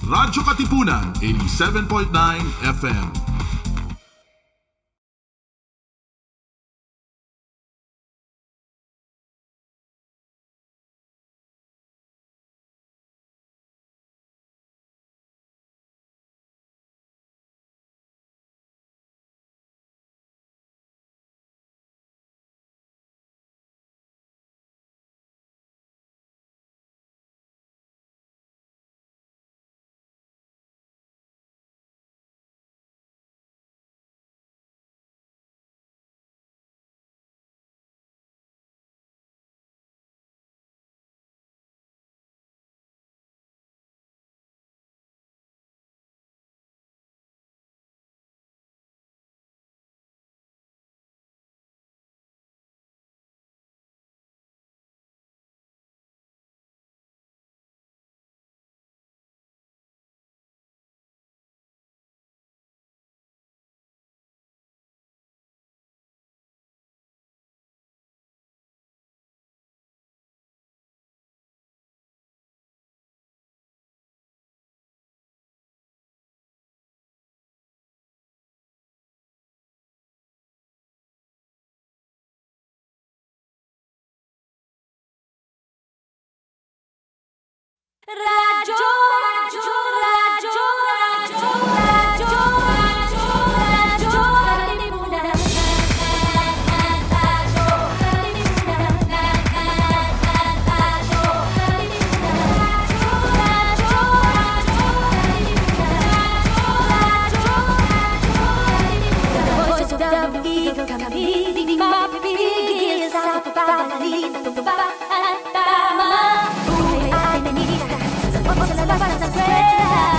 Radyo Katipunan, 87.9 FM. Radyo, radyo, radyo, radyo, radyo, radyo, radyo, Katipunan. Radyo, Katipunan. Radyo, Katipunan. Voice of the Eagle, kami di mapipigil sa pagpapalit ng tuba at tama. Buhay Ateneo. Sa labas ng eskwela,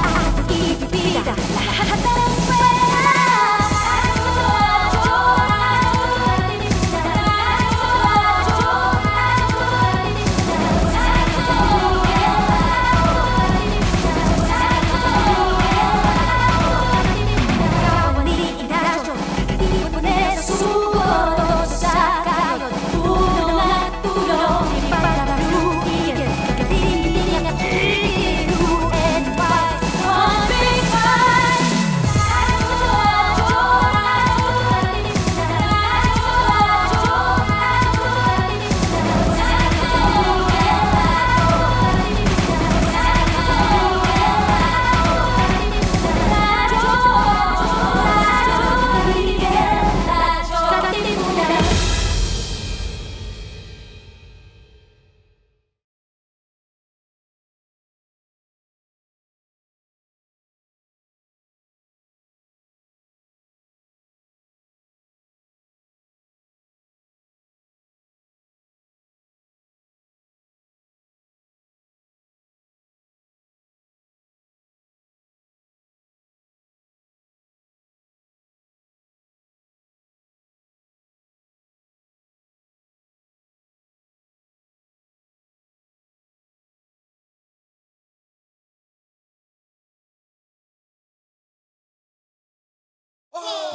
ating ibibida lahat ng pwera. Radyo,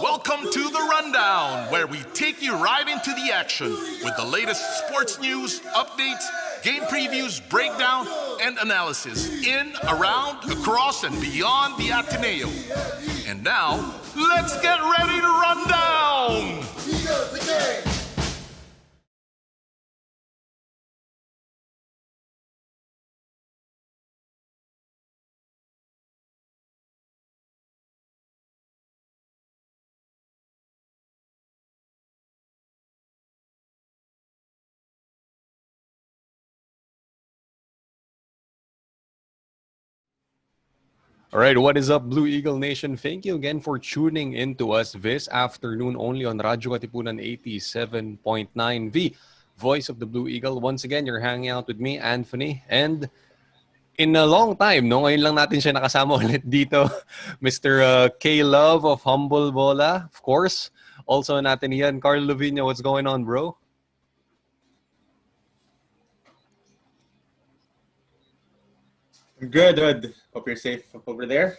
Welcome to The Rundown, where we take you right into the action with the latest sports news, updates, game previews, breakdown, and analysis in, around, across, and beyond the Ateneo. And now, let's get ready to run down! All right, what is up, Blue Eagle Nation? Thank you again for tuning in to us this afternoon only on Radyo Katipunan 87.9, the voice of the Blue Eagle. Once again, you're hanging out with me, Anthony, and in a long time, no? Ngayon lang natin siya nakasama ulit dito, Mr. KLove of HumbleBola, of course. Also natin yan, Karlo Lovenia. What's going on, bro? Good. Hope you're safe over there.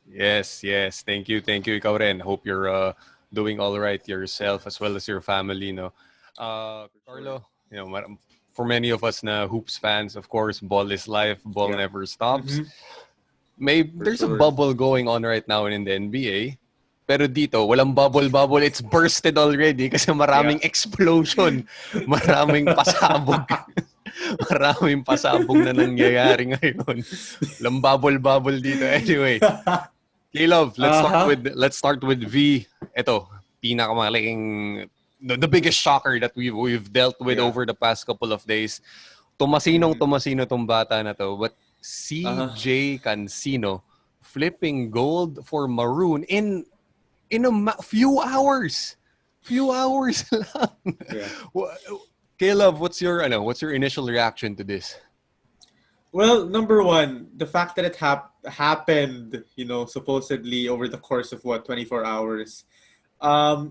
Yes. Thank you. Ikaw rin. Hope you're doing all right yourself as well as your family, no? Karlo, for many of us na hoops fans, of course, ball is life, ball never stops. There's a sure. bubble going on right now in the NBA. Pero dito, walang bubble. It's bursted already kasi Yeah. maraming explosion. Maraming pasabog. Maraming pasabog na nangyayari ngayon. Walang bubble dito. Anyway, KLove, Uh-huh. let's start with V. Ito, pinakamalaking the biggest shocker that we've dealt with Yeah. over the past couple of days. Mhm. Tumasino tong bata na to. But Uh-huh. CJ Cancino flipping gold for maroon in few hours. Few hours lang. Yeah. Wha- KLove, what's your initial reaction to this? Well, number one, the fact that it happened, supposedly over the course of 24 hours.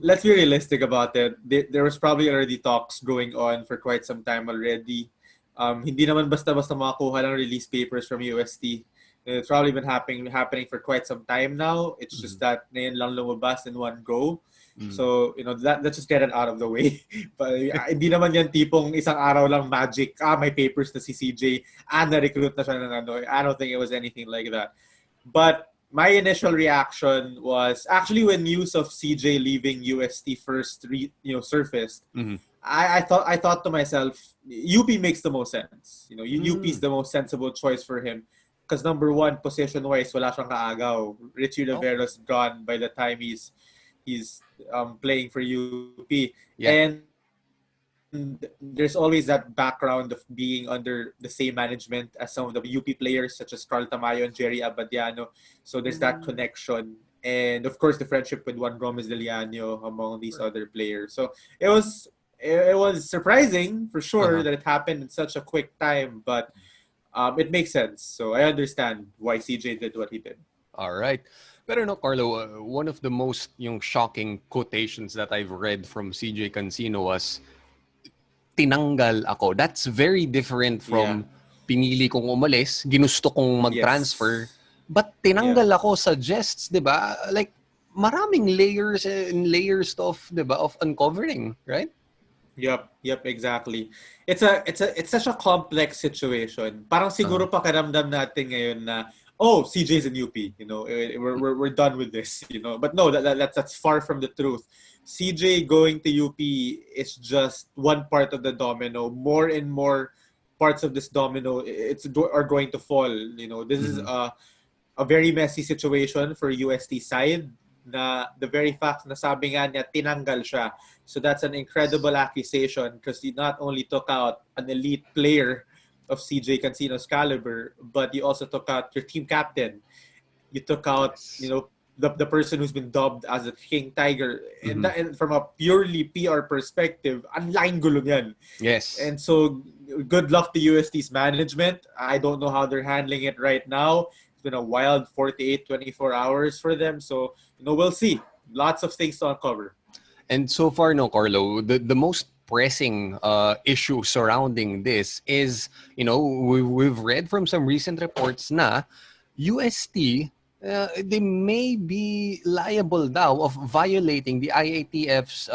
Let's be realistic about it. There was probably already talks going on for quite some time already. Hindi naman basta-basta makakuha ng release papers from UST. It's probably been happening for quite some time now. It's just that ngayon lang lumabas in one go. So, let's just get it out of the way. But hindi naman yan tipong isang araw lang magic. May papers na si CJ. Na-recruit na siya ng ano. I don't think it was anything like that. But my initial reaction was actually when news of CJ leaving UST first, surfaced. I thought to myself, UP makes the most sense. UP is the most sensible choice for him. Because number one, position-wise, wala siyang kaagaw. Richie Rivero's gone by the time he's playing for UP. Yeah. And there's always that background of being under the same management as some of the UP players such as Carl Tamayo and Jerry Abadiano. So there's that connection. And of course, the friendship with Juan Gomez de Liano among these other players. So it was surprising for sure that it happened in such a quick time, but it makes sense. So I understand why CJ did what he did. All right. Pero no, Karlo, one of the most shocking quotations that I've read from CJ Cancino was, tinanggal ako. That's very different from pinili kong umalis, ginusto kong mag-transfer, but tinanggal ako suggests, 'di ba? Like maraming layers and layers of, 'di ba, of uncovering, right? Yep, exactly. It's such a complex situation. Parang siguro pakiramdam natin ngayon na CJ's in UP, we're done with this, But no, that's far from the truth. CJ going to UP is just one part of the domino. More and more parts of this domino are going to fall. This is a very messy situation for UST side. Na the very fact na sabi nga niya tinanggal siya. So that's an incredible accusation because he not only took out an elite player of CJ Cancino's caliber, but you also took out your team captain. You took out, the person who's been dubbed as a King Tiger. And from a purely PR perspective, ang laking gulo niyan. Yes. And so good luck to UST's management. I don't know how they're handling it right now. It's been a wild 48, 24 hours for them. So, we'll see. Lots of things to uncover. And so far, no, Karlo, the most pressing issue surrounding this is, we've read from some recent reports na UST, they may be liable daw of violating the IATF's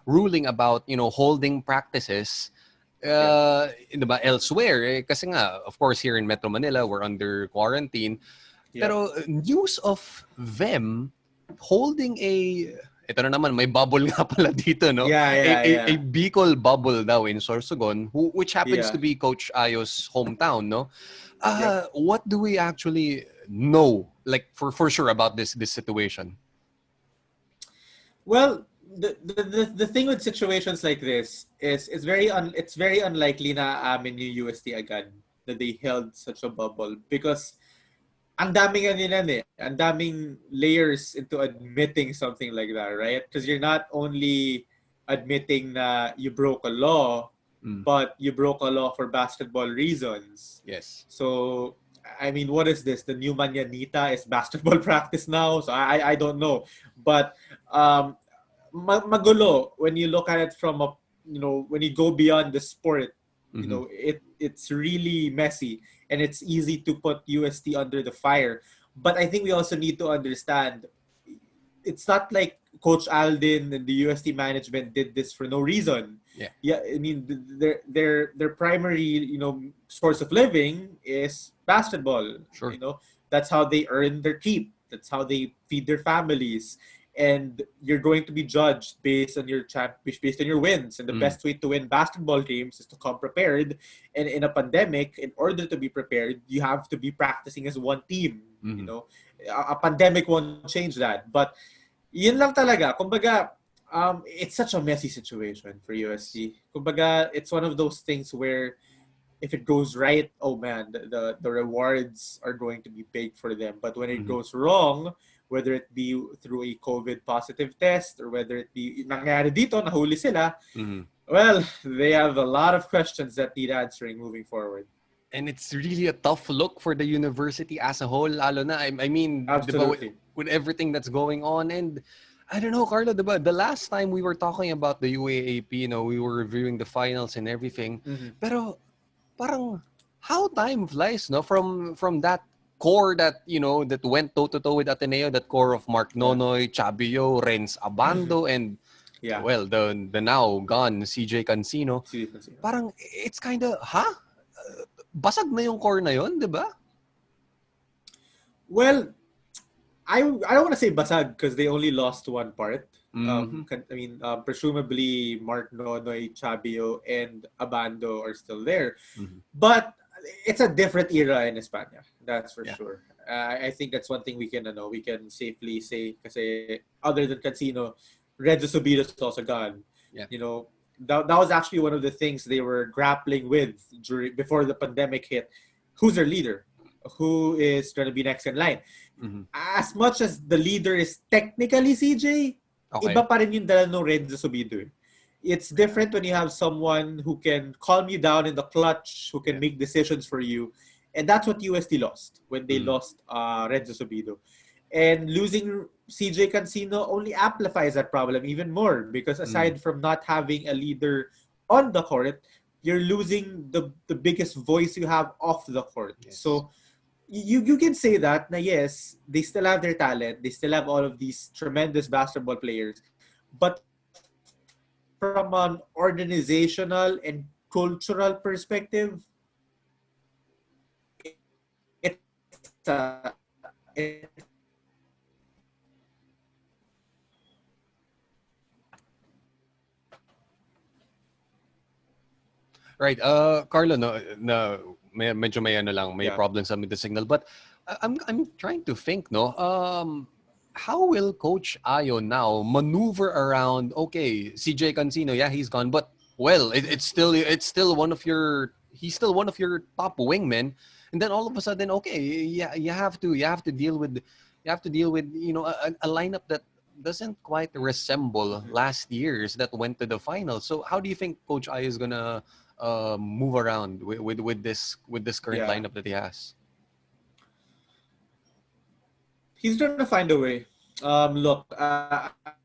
ruling about, holding practices diba, elsewhere. Kasi nga, of course, here in Metro Manila, we're under quarantine. Pero news of them holding ito na naman, may bubble nga pala dito, no? A Bicol bubble daw in Sorsogon, which happens to be Coach Ayo's hometown, no? What do we actually know, like for sure about this situation? Well, the thing with situations like this is it's very unlikely na amin yung UST agad that they held such a bubble because ang daming ang daming layers into admitting something like that, right? Because you're not only admitting na you broke a law, but you broke a law for basketball reasons. Yes. So, I mean, what is this? The new Manyanita is basketball practice now? So I don't know. But magulo when you look at it from when you go beyond the sport, it's really messy and it's easy to put UST under the fire. But I think we also need to understand it's not like Coach Aldin and the UST management did this for no reason. Yeah. I mean, their primary source of living is basketball. Sure. That's how they earn their keep. That's how they feed their families. And you're going to be judged based on based on your wins. And the best way to win basketball games is to come prepared. And in a pandemic, in order to be prepared, you have to be practicing as one team. You know, a pandemic won't change that. But yun lang talaga. Kumbaga, it's such a messy situation for UST. Kumbaga, it's one of those things where if it goes right, oh man, the rewards are going to be big for them. But when it goes wrong, whether it be through a COVID positive test or whether it be nangyari dito, nahuli sila, well, they have a lot of questions that need answering moving forward. And it's really a tough look for the university as a whole, lalo na. I mean, diba, Absolutely. with everything that's going on. And I don't know, Carlo, diba, the last time we were talking about the UAAP, you know, we were reviewing the finals and everything. Pero parang how time flies, no? From that core that, you know, that went toe-to-toe with Ateneo, that core of Mark Nonoy, Chabio, Renz Abando, and well, the now gone CJ Cancino. Parang it's kind of, basag na yung core na yun, di ba? Well, I don't want to say basag because they only lost one part. I mean, presumably Mark Nonoy, Chabio, and Abando are still there. But it's a different era in España. That's for sure. I think that's one thing we can safely say. Kasi other than Cancino, Renzo Subido is also gone. Yeah. You know, that was actually one of the things they were grappling with before the pandemic hit. Who's their leader? Who is going to be next in line? As much as the leader is technically CJ, iba pa rin yung dala ng Renzo Subido. It's different when you have someone who can calm you down in the clutch, who can make decisions for you. And that's what UST lost when they lost Renzo Subido. And losing CJ Cancino only amplifies that problem even more because aside from not having a leader on the court, you're losing the biggest voice you have off the court. Yes. So you can say that, na yes, they still have their talent. They still have all of these tremendous basketball players. But from an organizational and cultural perspective, it's Right. Carlo, no, medyo may ano lang, may problems with the signal. But I'm trying to think, no. How will Coach Ayo now maneuver around? Okay, CJ Cancino, yeah, he's gone, but well, it's still one of your he's still one of your top wingmen, and then all of a sudden, okay, yeah, you have to deal with you know a lineup that doesn't quite resemble last year's that went to the final. So how do you think Coach Ayo is gonna move around with this current lineup that he has? He's going to find a way. Look,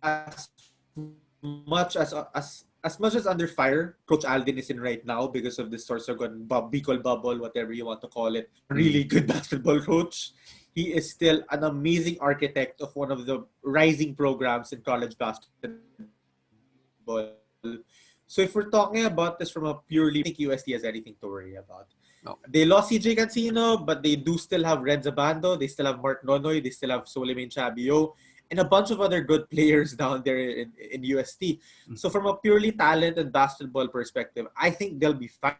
as much as under fire Coach Alden is in right now because of this Sorsogon Bicol bubble, whatever you want to call it, really good basketball coach. He is still an amazing architect of one of the rising programs in college basketball. So if we're talking about this from a purely, I think UST has anything to worry about. Okay. They lost CJ Cancino, but they do still have Renzo Bando. They still have Mark Nonoy. They still have Soliman Chabio. And a bunch of other good players down there in UST. So from a purely talent and basketball perspective, I think they'll be fine.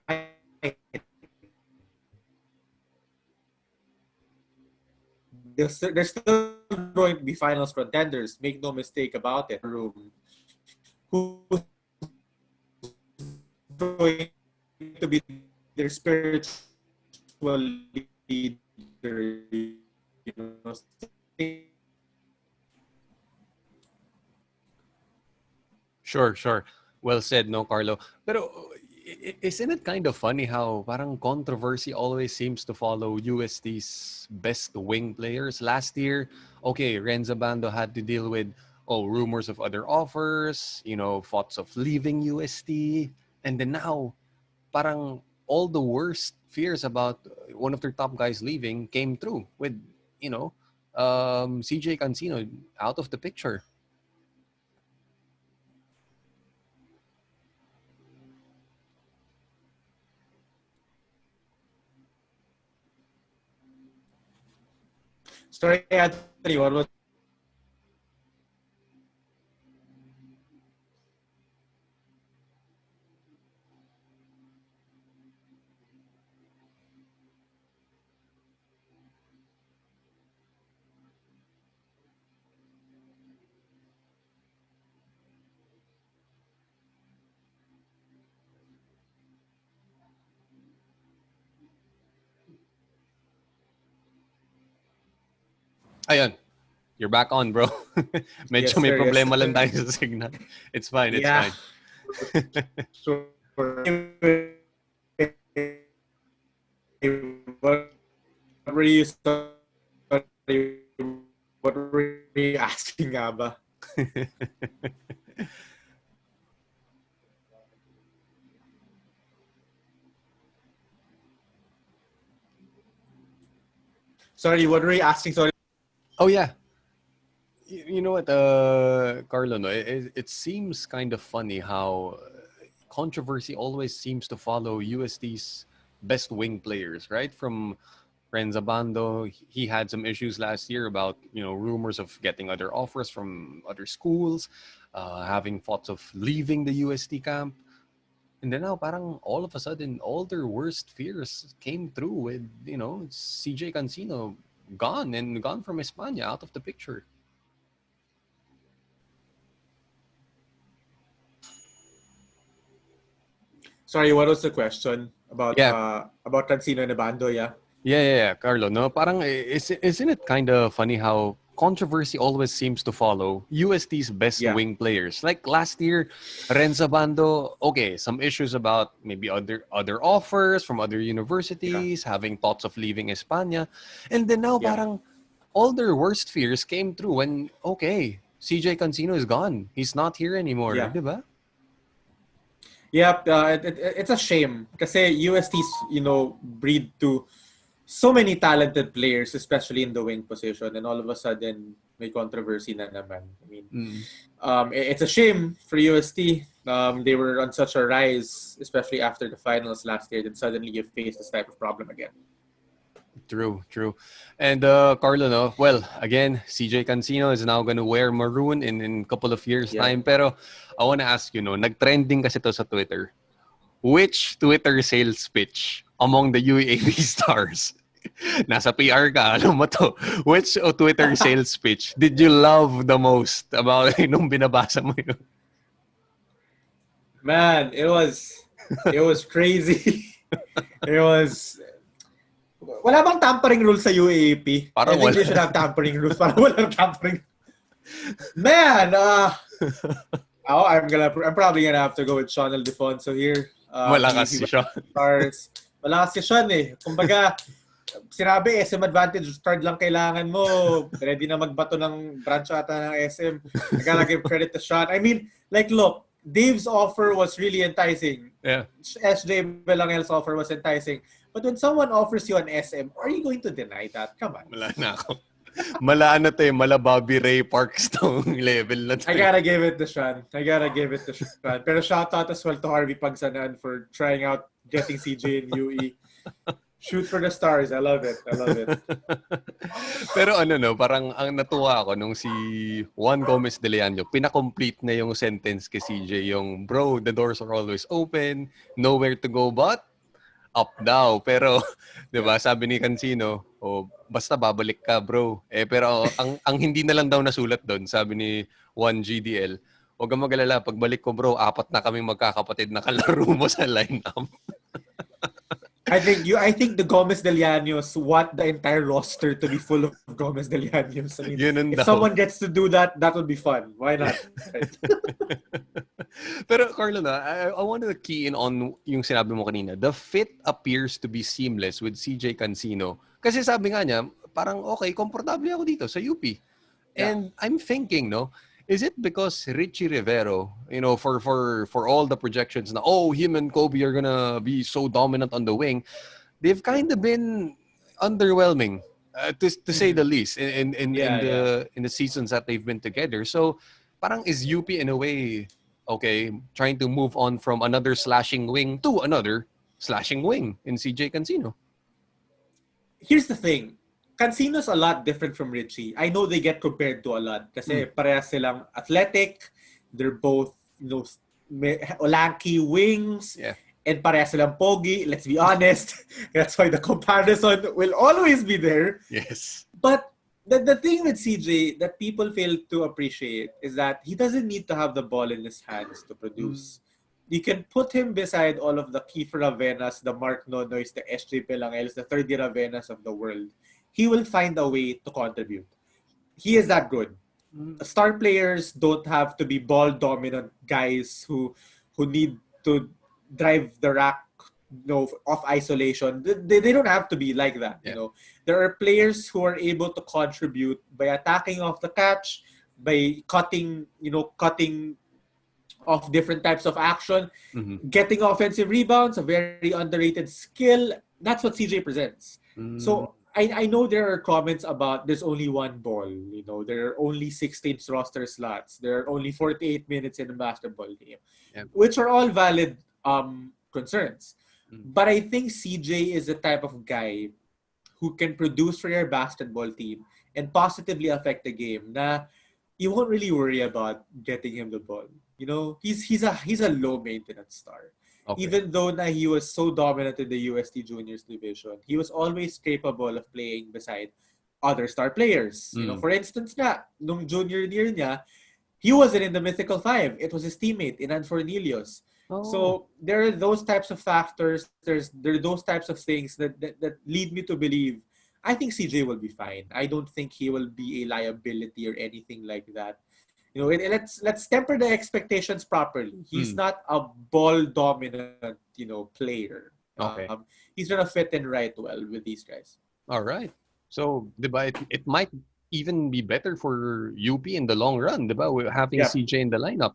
They're still going to be finals contenders. Make no mistake about it. Who's going to be their spiritual leader? You know, Sure. Well said, no, Carlo. Pero isn't it kind of funny how parang controversy always seems to follow UST's best wing players? Last year, okay, Renzo Bando had to deal with rumors of other offers, you know, thoughts of leaving UST, and then now, parang all the worst fears about one of their top guys leaving came through with, you know, CJ Cancino out of the picture. Sorry, Anthony, what was... Ayun, you're back on, bro. Yes, Medyo may sir. Yes, problema lang sir. tayo sa signal. It's fine, it's Yeah. fine. Sure. What were you... Sorry, what were you asking nga ba? Sorry, what were you asking? Sorry. Oh, yeah. You know what, Karlo, no, it seems kind of funny how controversy always seems to follow UST's best wing players, right? From Renza Bando, he had some issues last year about, rumors of getting other offers from other schools, having thoughts of leaving the UST camp. And then now, parang all of a sudden, all their worst fears came through with, CJ Cancino gone from España, out of the picture. Sorry, what was the question Yeah, about Cancino and Abando? Yeah. yeah, Carlo. No, parang isn't it kind of funny how controversy always seems to follow UST's best Yeah. wing players? Like last year, Renza Bando. Okay, some issues about maybe other offers from other universities, having thoughts of leaving España, and then now Yeah. parang all their worst fears came true when CJ Cancino is gone. He's not here anymore, Yeah. diba? Yeah, it's a shame kasi UST's, breed to so many talented players, especially in the wing position, and all of a sudden may controversy na naman. I mean, it's a shame for UST. They were on such a rise, especially after the finals last year, then suddenly you face this type of problem again. True. And Carlo, no? Well, again, CJ Cancino is now gonna wear maroon in a couple of years' Yeah. time. Pero I wanna ask you, no, nag-trending kasi to sa Twitter. Which Twitter sales pitch among the UAAP stars? Nasa PR ka, alam mo to. Which Twitter sales pitch did you love the most about nung binabasa mo yun? Man, it was crazy. It was... Wala bang tampering rules sa UAAP? I think they should have tampering rules para walang tampering. Man, I'm probably gonna have to go with Sean Ildefonso here. Malakas si Sean. Malakas si Sean eh. Kumbaga, sinabi SM Advantage card lang kailangan mo. Ready na magbato ng branch ata ng SM. I gotta give credit to Sean. I mean, like, look, Dave's offer was really enticing. Yeah. SJ Belangel's offer was enticing. But when someone offers you an SM, are you going to deny that? Come on. Wala na ako. Mala Bobby Ray Parks tong level na to. I gotta give it to Sean. Pero shout out as well to Harvey Pagsanan for trying out getting CJ in UE. Shoot for the stars. I love it. Pero parang ang natuwa ako nung si Juan Gomez de Leano, pinacomplete na yung sentence kay CJ, yung bro, the doors are always open, nowhere to go but up daw. Pero, 'di ba, sabi ni Cancino, basta babalik ka, bro. Pero ang hindi na lang daw nasulat doon, sabi ni Juan GDL, huwag kang mag-alala, pagbalik ko, bro, 4 na kaming magkakapatid na kalaro mo sa lineup. I think the Gomez de Llanos want the entire roster to be full of Gomez de Llanos. I mean, if someone gets to do that, that would be fun. Why not? Right? Pero Karlo, I wanted to key in on yung sinabi mo kanina. The fit appears to be seamless with CJ Cancino. Kasi sabi nga niya, parang okay, komportable ako dito sa UP. And I'm thinking, no, is it because Richie Rivero, for all the projections na, him and Kobe are gonna be so dominant on the wing, they've kind of been underwhelming, to say the least, in the seasons that they've been together. So, parang is UP in a way, trying to move on from another slashing wing to another slashing wing in CJ Cancino? Here's the thing. Cancino's a lot different from Richie. I know they get compared to a lot kasi parehas silang athletic. They're both, lanky wings. Yeah. And parehas silang pogi. Let's be honest. That's why the comparison will always be there. Yes. But the thing with CJ that people fail to appreciate is that he doesn't need to have the ball in his hands to produce. You can put him beside all of the Kiefer Ravenas, the Mark Nonoys, the SJ Pelangels, the third year Ravenas of the world. He will find a way to contribute. He is that good. Star players don't have to be ball dominant guys who need to drive the rack off isolation. They don't have to be like that. Yeah. There are players who are able to contribute by attacking off the catch, by cutting off different types of action, getting offensive rebounds, a very underrated skill. That's what CJ presents. So I know there are comments about there's only one ball. There are only 16 roster slots. There are only 48 minutes in a basketball game, which are all valid concerns. But I think CJ is the type of guy who can produce for your basketball team and positively affect the game. Na you won't really worry about getting him the ball. He's a low maintenance star. Okay. Even though he was so dominant in the UST Juniors division, he was always capable of playing beside other star players. For instance, nung junior year niya, he wasn't in the Mythical Five. It was his teammate, Inan Fornelius. Oh. So there are those types of factors. There are those types of things that lead me to believe I think CJ will be fine. I don't think he will be a liability or anything like that. Let's temper the expectations properly. He's not a ball dominant, player. Okay. He's gonna fit in right well with these guys. All right. So, diba, it might even be better for UP in the long run, diba? We're having CJ in the lineup.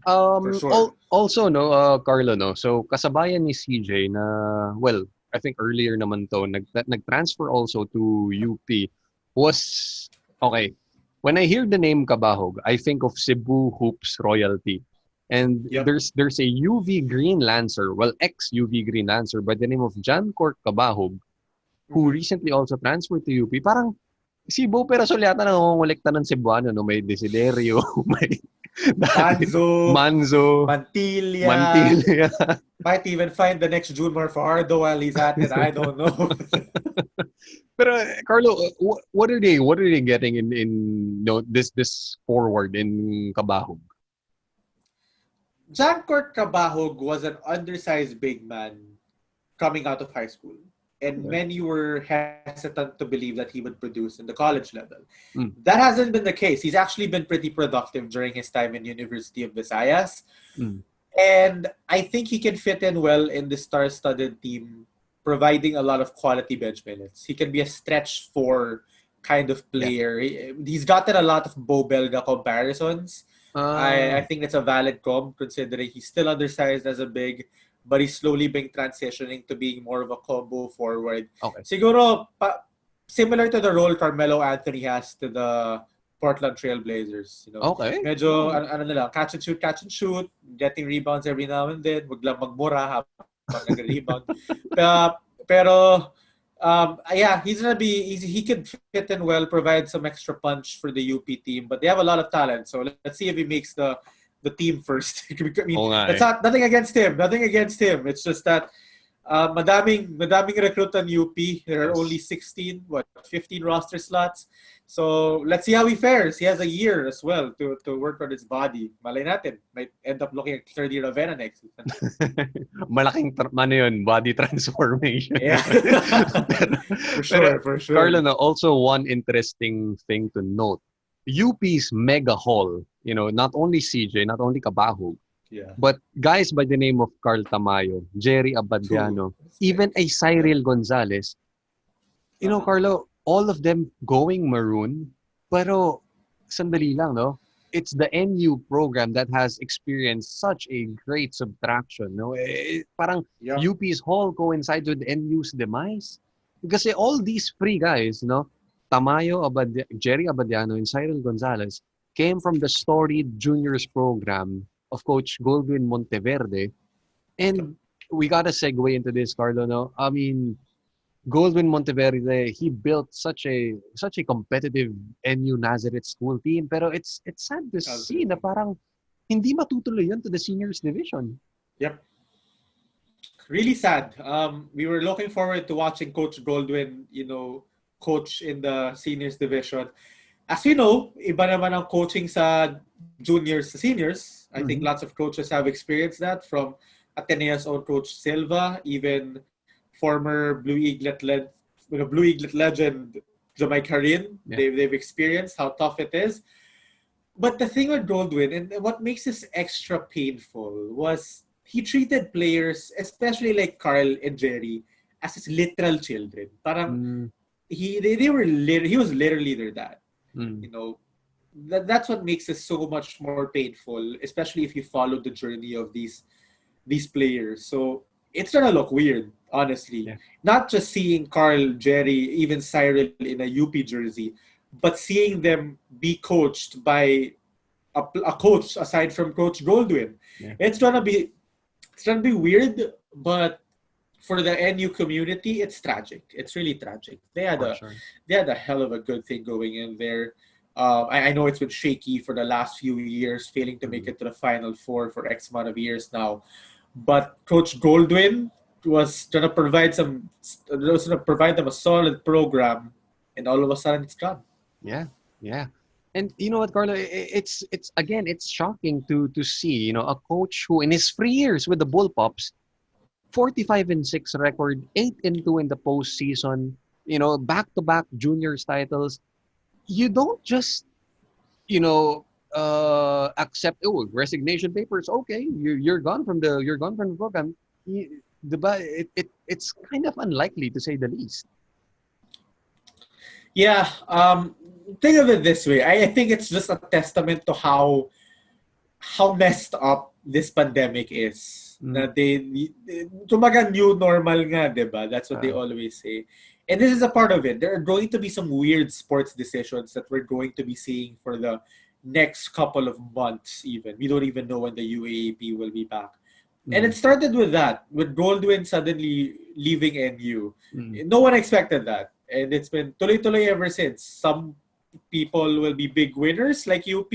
For sure. Also, Karlo, so kasabayan ni CJ na, well, I think earlier naman to, nag-transfer also to UP was, okay, when I hear the name Kabahog, I think of Cebu Hoops royalty. And there's a UV Green Lancer, well, ex-UV Green Lancer by the name of John Cork Kabahog, who recently also transferred to UP. Parang Cebu, pero sulyata nangongolekta ng Cebuano, no? May Desiderio, may Manzo, Mantilla. Might even find the next Junmar Fajardo while he's at it. I don't know. Pero Karlo, what are they getting in this forward in Kabahog? John Court Kabahog was an undersized big man coming out of high school. And many were hesitant to believe that he would produce in the college level. That hasn't been the case. He's actually been pretty productive during his time in University of Visayas. And I think he can fit in well in the star-studded team, providing a lot of quality bench minutes. He can be a stretch 4 kind of player. He's gotten a lot of Bo Belga comparisons. I think that's a valid comp considering he's still undersized as a big, but he's slowly been transitioning to being more of a combo forward. Okay. Siguro, similar to the role Carmelo Anthony has to the Portland Trail Blazers. Okay. Medyo, catch and shoot, getting rebounds every now and then, wag lang magmura habang nag-rebound. Pero, he could fit in well, provide some extra punch for the UP team, but they have a lot of talent. So let's see if he makes the team first. I mean, that's nothing against him. It's just that madaming recruit on UP. There are only 15 roster slots. So let's see how he fares. He has a year as well to work on his body. Malay natin, might end up looking at third year Ravenna next season. Malaking body transformation. Yeah. For sure. Karlo, also one interesting thing to note. UP's mega haul, not only CJ, not only Kabahog, but guys by the name of Carl Tamayo, Jerry Abadiano, even a Cyril Gonzalez. Karlo, all of them going maroon, pero sandali lang, no? It's the NU program that has experienced such a great subtraction, no? Parang UP's haul coincides with NU's demise. Because all these free guys, Tamayo, Jerry Abadiano, and Cyril Gonzalez came from the storied juniors program of Coach Goldwyn Monteverde. And we got to segue into this, Karlo. I mean, Goldwyn Monteverde, he built such a competitive NU Nazareth school team, pero it's sad to see na Absolutely. parang hindi matutuloy yun to the seniors division. Yep. Really sad. We were looking forward to watching Coach Goldwyn, coach in the seniors division. As you know, iba naman ang coaching sa juniors to seniors. I think lots of coaches have experienced that, from Ateneo's own coach Silva, even former Blue Eaglet legend Jamaica Rin. Yeah. They've experienced how tough it is. But the thing with Goldwyn, and what makes this extra painful, was he treated players, especially like Carl and Jerry, as his literal children. Parang he was literally their dad. That's what makes it so much more painful, especially if you follow the journey of these players. So it's gonna look weird, honestly. Yeah. Not just seeing Carl, Jerry, even Cyril in a UP jersey, but seeing them be coached by a coach aside from Coach Goldwyn. Yeah. It's gonna be weird, but for the NU community, it's tragic. It's really tragic. They had a hell of a good thing going in there. I know it's been shaky for the last few years, failing to make it to the Final Four for X amount of years now. But Coach Goldwyn was going to provide them a solid program, and all of a sudden it's gone. Yeah. And you know what, Karlo? It's shocking to see, a coach who in his 3 years with the Bullpups, 45-6 record, 8-2 in the postseason, back-to-back juniors titles. You don't just, accept resignation papers. Okay, you're gone from the program. It's kind of unlikely, to say the least. Yeah. Think of it this way. I think it's just a testament to how messed up this pandemic is. Na tumaga new normal nga, diba? That's what they always say. And this is a part of it. There are going to be some weird sports decisions that we're going to be seeing for the next couple of months even. We don't even know when the UAAP will be back. And it started with that, with Goldwyn suddenly leaving NU. No one expected that. And it's been tuloy-tuloy ever since. Some people will be big winners like UP,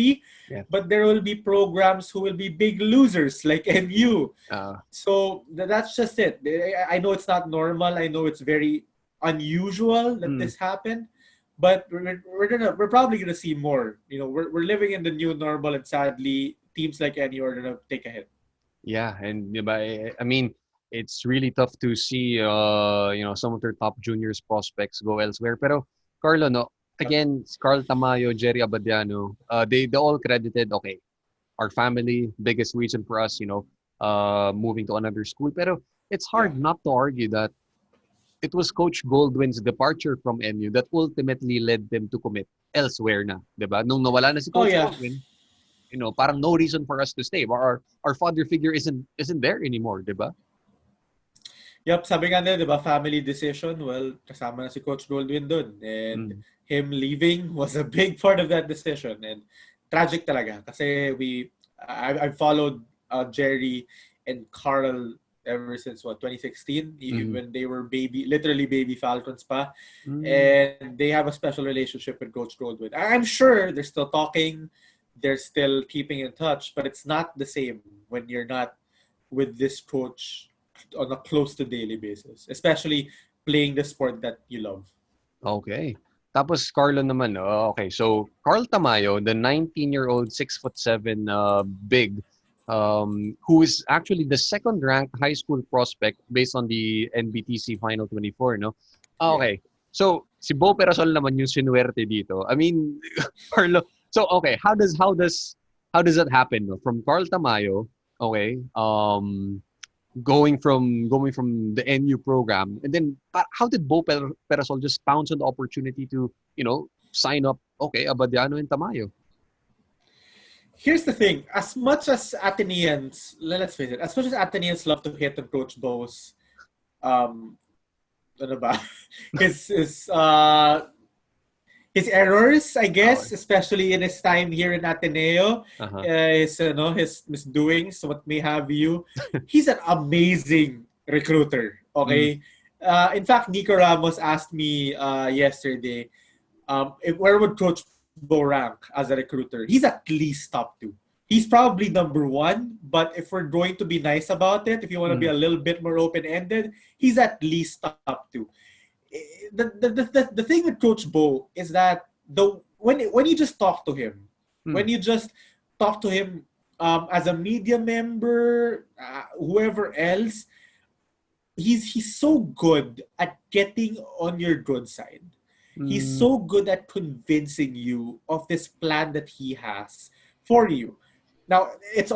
but there will be programs who will be big losers like NU. So that's just it. I know it's not normal. I know it's very unusual that this happened, but we're probably gonna see more. We're living in the new normal, and sadly, teams like NU are gonna take a hit. Yeah, and I mean, it's really tough to see some of their top juniors prospects go elsewhere. Pero Karlo, no, again, Carl Tamayo, Jerry Abadiano, they all credited, okay, our family, biggest reason for us, moving to another school. Pero it's hard not to argue that it was Coach Goldwyn's departure from NU that ultimately led them to commit elsewhere na, diba? Nung nawala na si Coach Goldwyn, parang no reason for us to stay. Our father figure isn't there anymore, diba? Yep, sabi nga nila, diba, family decision. Well, kasama na si Coach Goldwyn dun. And him leaving was a big part of that decision. And tragic talaga. Kasi I followed Jerry and Karl ever since 2016, when they were literally baby Falcons pa. And they have a special relationship with Coach Goldwyn. I'm sure they're still talking, they're still keeping in touch, but it's not the same when you're not with this coach on a close to daily basis, especially playing the sport that you love. Okay. Tapos Karlo naman, okay. So Carl Tamayo, the 19-year-old 6'7" big, who is actually the second-ranked high school prospect based on the NBTC Final 24, no? Okay. So si Bo Perasol naman yung sinuwerte dito. I mean, Carlo. So okay, how does that happen? No? From Carl Tamayo, okay, going from the NU program, and then how did Bo Perasol just pounce on the opportunity to sign up? Okay, Abadiano and Tamayo. Here's the thing: as much as Ateneans, let's face it, as much as Ateneans love to hit on Coach Bo's, his errors, I guess, especially in his time here in Ateneo, his misdoings, what may have you. He's an amazing recruiter, okay? In fact, Nico Ramos asked me yesterday, where would Coach Bo rank as a recruiter? He's at least top two. He's probably number one, but if we're going to be nice about it, if you want to be a little bit more open-ended, he's at least top two. The thing with Coach Bo is that when you just talk to him, when you just talk to him as a media member, whoever else, he's so good at getting on your good side. He's so good at convincing you of this plan that he has for you. Now, it's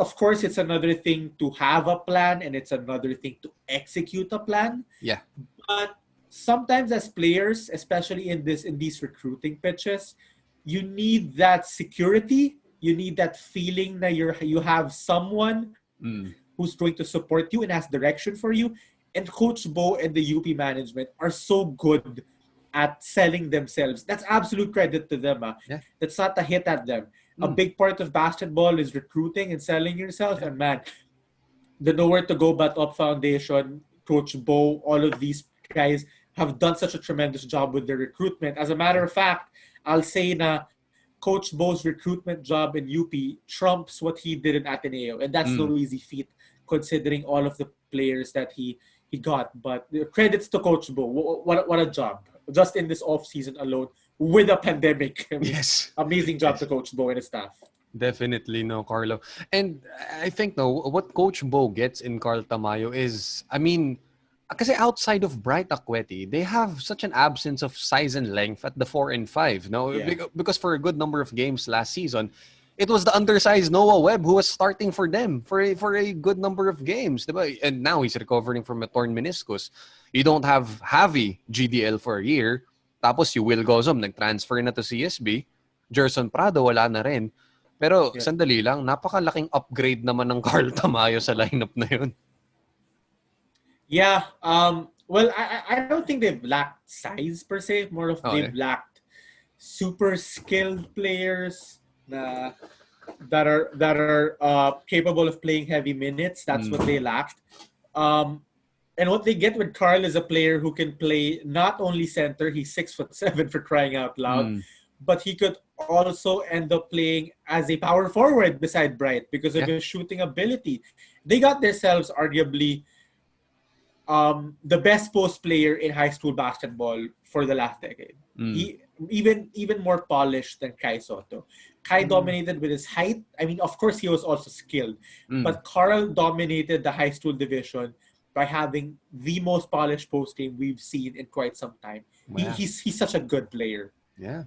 another thing to have a plan and it's another thing to execute a plan. Yeah. But sometimes as players, especially in these recruiting pitches, you need that security. You need that feeling that you have someone who's going to support you and has direction for you. And Coach Bo and the UP management are so good at selling themselves. That's absolute credit to them. Yeah. That's not a hit at them. A big part of basketball is recruiting and selling yourself. Yeah. And man, the Nowhere to Go But Up Foundation, Coach Bo, all of these guys have done such a tremendous job with their recruitment. As a matter of fact, I'll say na Coach Bo's recruitment job in UP trumps what he did in Ateneo. And that's no easy feat considering all of the players that he got. But credits to Coach Bo. What a job. Just in this off-season alone with a pandemic. I mean, Yes. Amazing job to Coach Bo and his staff. Definitely, no, Karlo. And I think, no, what Coach Bo gets in Carl Tamayo is, I mean, kasi outside of Bright Akweti, they have such an absence of size and length at the 4 and 5. No, Yeah. because for a good number of games last season, it was the undersized Noah Webb who was starting for them for a good number of games. Diba? And now he's recovering from a torn meniscus. You don't have Javi GDL for a year. Tapos you Will Gozom, nag-transfer na to CSB. Gerson Prado, wala na rin. Pero sandali lang, napakalaking upgrade naman ng Carl Tamayo sa lineup na yun. Yeah. Well, I don't think they've lacked size per se. More of they've lacked super skilled players that are capable of playing heavy minutes. That's what they lacked. And what they get with Carl is a player who can play not only center, he's 6'7" for crying out loud, but he could also end up playing as a power forward beside Bright because of his shooting ability. They got themselves arguably the best post player in high school basketball for the last decade. He even more polished than Kai Soto. Kai dominated with his height. I mean, of course, he was also skilled, but Carl dominated the high school division by having the most polished post game we've seen in quite some time. Wow. He's such a good player. Yeah.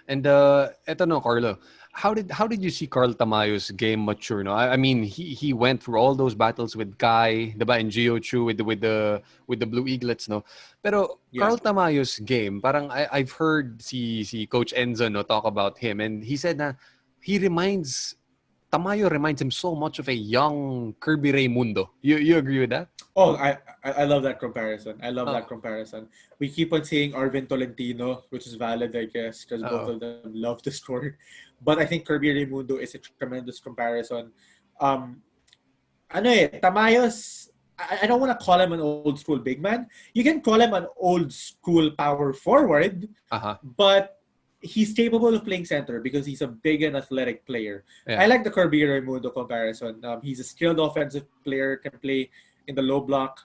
And eto no, Karlo, how did you see Carl Tamayo's game mature? No, I mean he went through all those battles with Kai, diba, and Gio Chu with the Blue Eaglets, no. Pero Carl Tamayo's game, parang I've heard si Coach Enzo no talk about him, and he said na Tamayo reminds him so much of a young Kirby Raimundo. You agree with that? Oh, I love that comparison. I love that comparison. We keep on saying Arvin Tolentino, which is valid, I guess, because both of them love to score. But I think Kirby Raimundo is a tremendous comparison. Tamayo's, I don't want to call him an old school big man. You can call him an old school power forward, but he's capable of playing center because he's a big and athletic player. Yeah. I like the Kirby Raimundo comparison. He's a skilled offensive player, can play in the low block.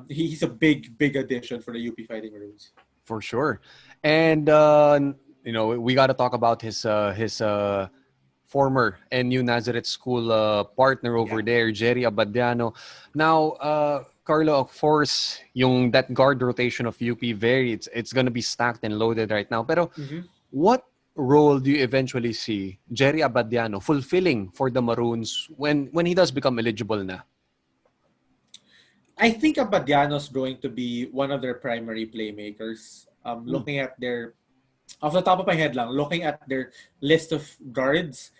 He's a big addition for the UP Fighting Maroons. For sure. And, we got to talk about his former NU Nazareth School partner over there, Jerry Abadiano. Now, Karlo, of course, that guard rotation of UP, it's going to be stacked and loaded right now. Pero what role do you eventually see Jerry Abadiano fulfilling for the Maroons when he does become eligible na? I think Abadiano's going to be one of their primary playmakers. Looking at off the top of my head looking at their list of guards,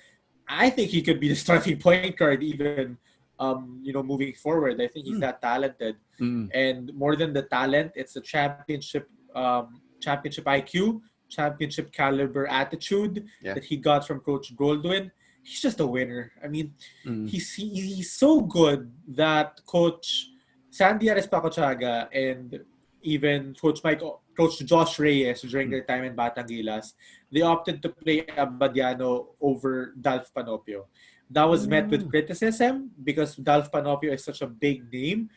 I think he could be the starting point guard even, moving forward. I think he's that talented. And more than the talent, it's the championship IQ, championship caliber attitude that he got from Coach Goldwyn. He's just a winner. I mean, he's so good that Coach Sandy Arespacochaga and even Coach Josh Reyes during their time in Batangilas, they opted to play Abadiano over Dalf Panopio. That was met with criticism because Dalf Panopio is such a big name,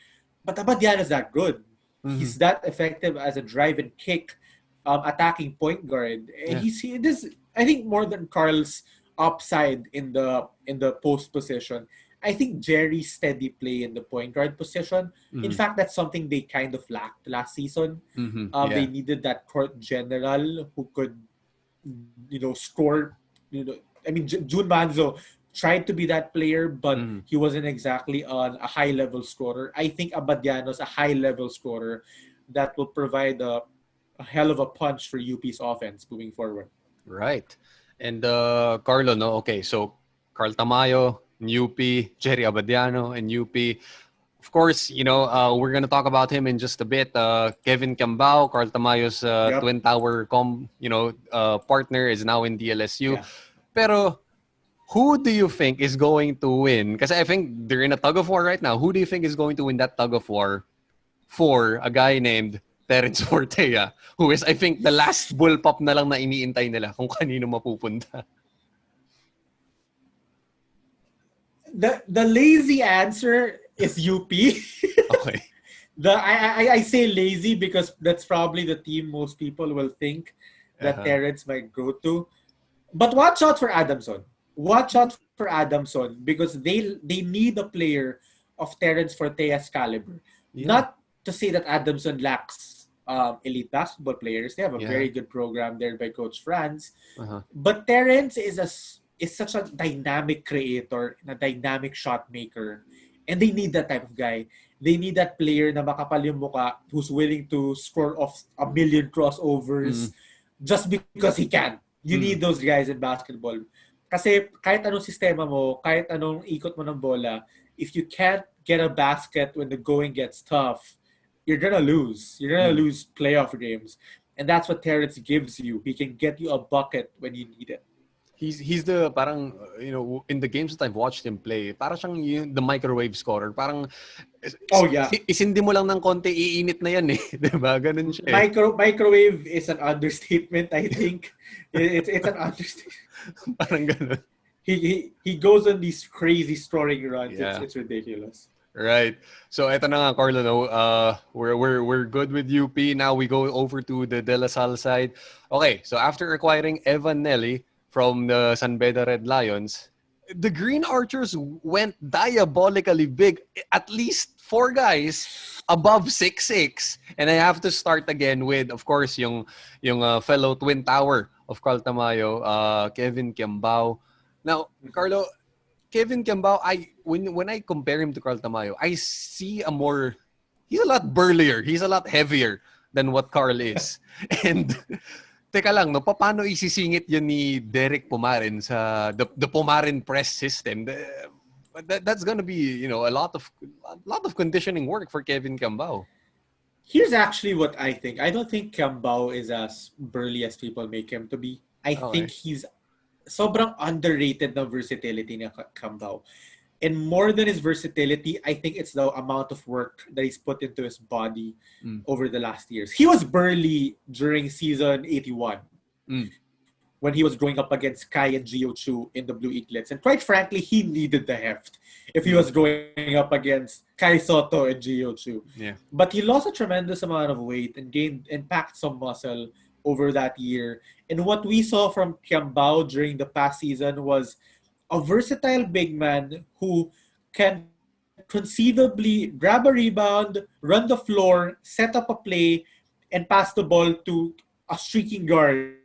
but Abadiano is that good. He's that effective as a drive and kick, attacking point guard. And this, I think, more than Carl's upside in the post position. I think Jerry's steady play in the point guard position. In fact, that's something they kind of lacked last season. They needed that court general who could, score. I mean, Jun Manzo tried to be that player, but he wasn't exactly on a high level scorer. I think Abadiano's a high level scorer that will provide a hell of a punch for UP's offense moving forward. Right. And Karlo, no? Okay, so Carl Tamayo, UP, Jerry Abadiano, and UP. Of course, we're going to talk about him in just a bit. Kevin Cambao, Carl Tamayo's Twin Tower partner, is now in DLSU. Yeah. Pero who do you think is going to win? Because I think they're in a tug of war right now. Who do you think is going to win that tug of war for a guy named Terence Fortea, who is, I think, the last bullpup na lang na iniintay nila kung kanino mapupunta? The lazy answer is UP. Okay. I say lazy because that's probably the team most people will think that Terence might go to. But watch out for Adamson. Watch out for Adamson because they need a player of Terence Fortea's caliber. Yeah. Not to say that Adamson lacks elite basketball players. They have a very good program there by Coach Franz. But Terence is such a dynamic creator and a dynamic shot maker. And they need that type of guy. They need that player na makapal yung mukha who's willing to score off a million crossovers just because he can. You need those guys in basketball. Kasi kahit anong sistema mo, kahit anong ikot mo ng bola, if you can't get a basket when the going gets tough, you're gonna lose. You're gonna lose playoff games. And that's what Terence gives you. He can get you a bucket when you need it. He's the parang in the games that I've watched him play, parang siyang the microwave scorer. Parang isindi mo lang ng konti, iinit na yan eh. Diba? Ganun siya eh. Microwave is an understatement, I think. It's an understatement. Parang ganun. He goes on these crazy scoring runs. Yeah. It's ridiculous. Right. So eto na nga, Karlo, we're good with UP. Now we go over to the De La Salle side. Okay, so after acquiring Evan Nelly from the San Beda Red Lions, the Green Archers went diabolically big. At least 4 guys above 6'6". And I have to start again with, of course, yung fellow Twin Tower of Carl Tamayo, Kevin Cambao. Now, Karlo, Kevin Cambao, when I compare him to Carl Tamayo, I see he's a lot burlier. He's a lot heavier than what Carl is. And teka lang, no, paano isisingit yun ni Derek Pumarin sa the Pumarin press system? That's gonna be, a lot of conditioning work for Kevin Cambao. Here's actually what I think. I don't think Cambao is as burly as people make him to be. I think he's sobrang underrated na versatility ni Cambao. And more than his versatility, I think it's the amount of work that he's put into his body over the last years. He was burly during season 81 when he was going up against Kai and Gio Chu in the Blue Eaglets. And quite frankly, he needed the heft if he was going up against Kai Soto and Gio Chu. Yeah. But he lost a tremendous amount of weight and packed some muscle over that year. And what we saw from Cambao during the past season was a versatile big man who can conceivably grab a rebound, run the floor, set up a play, and pass the ball to a streaking guard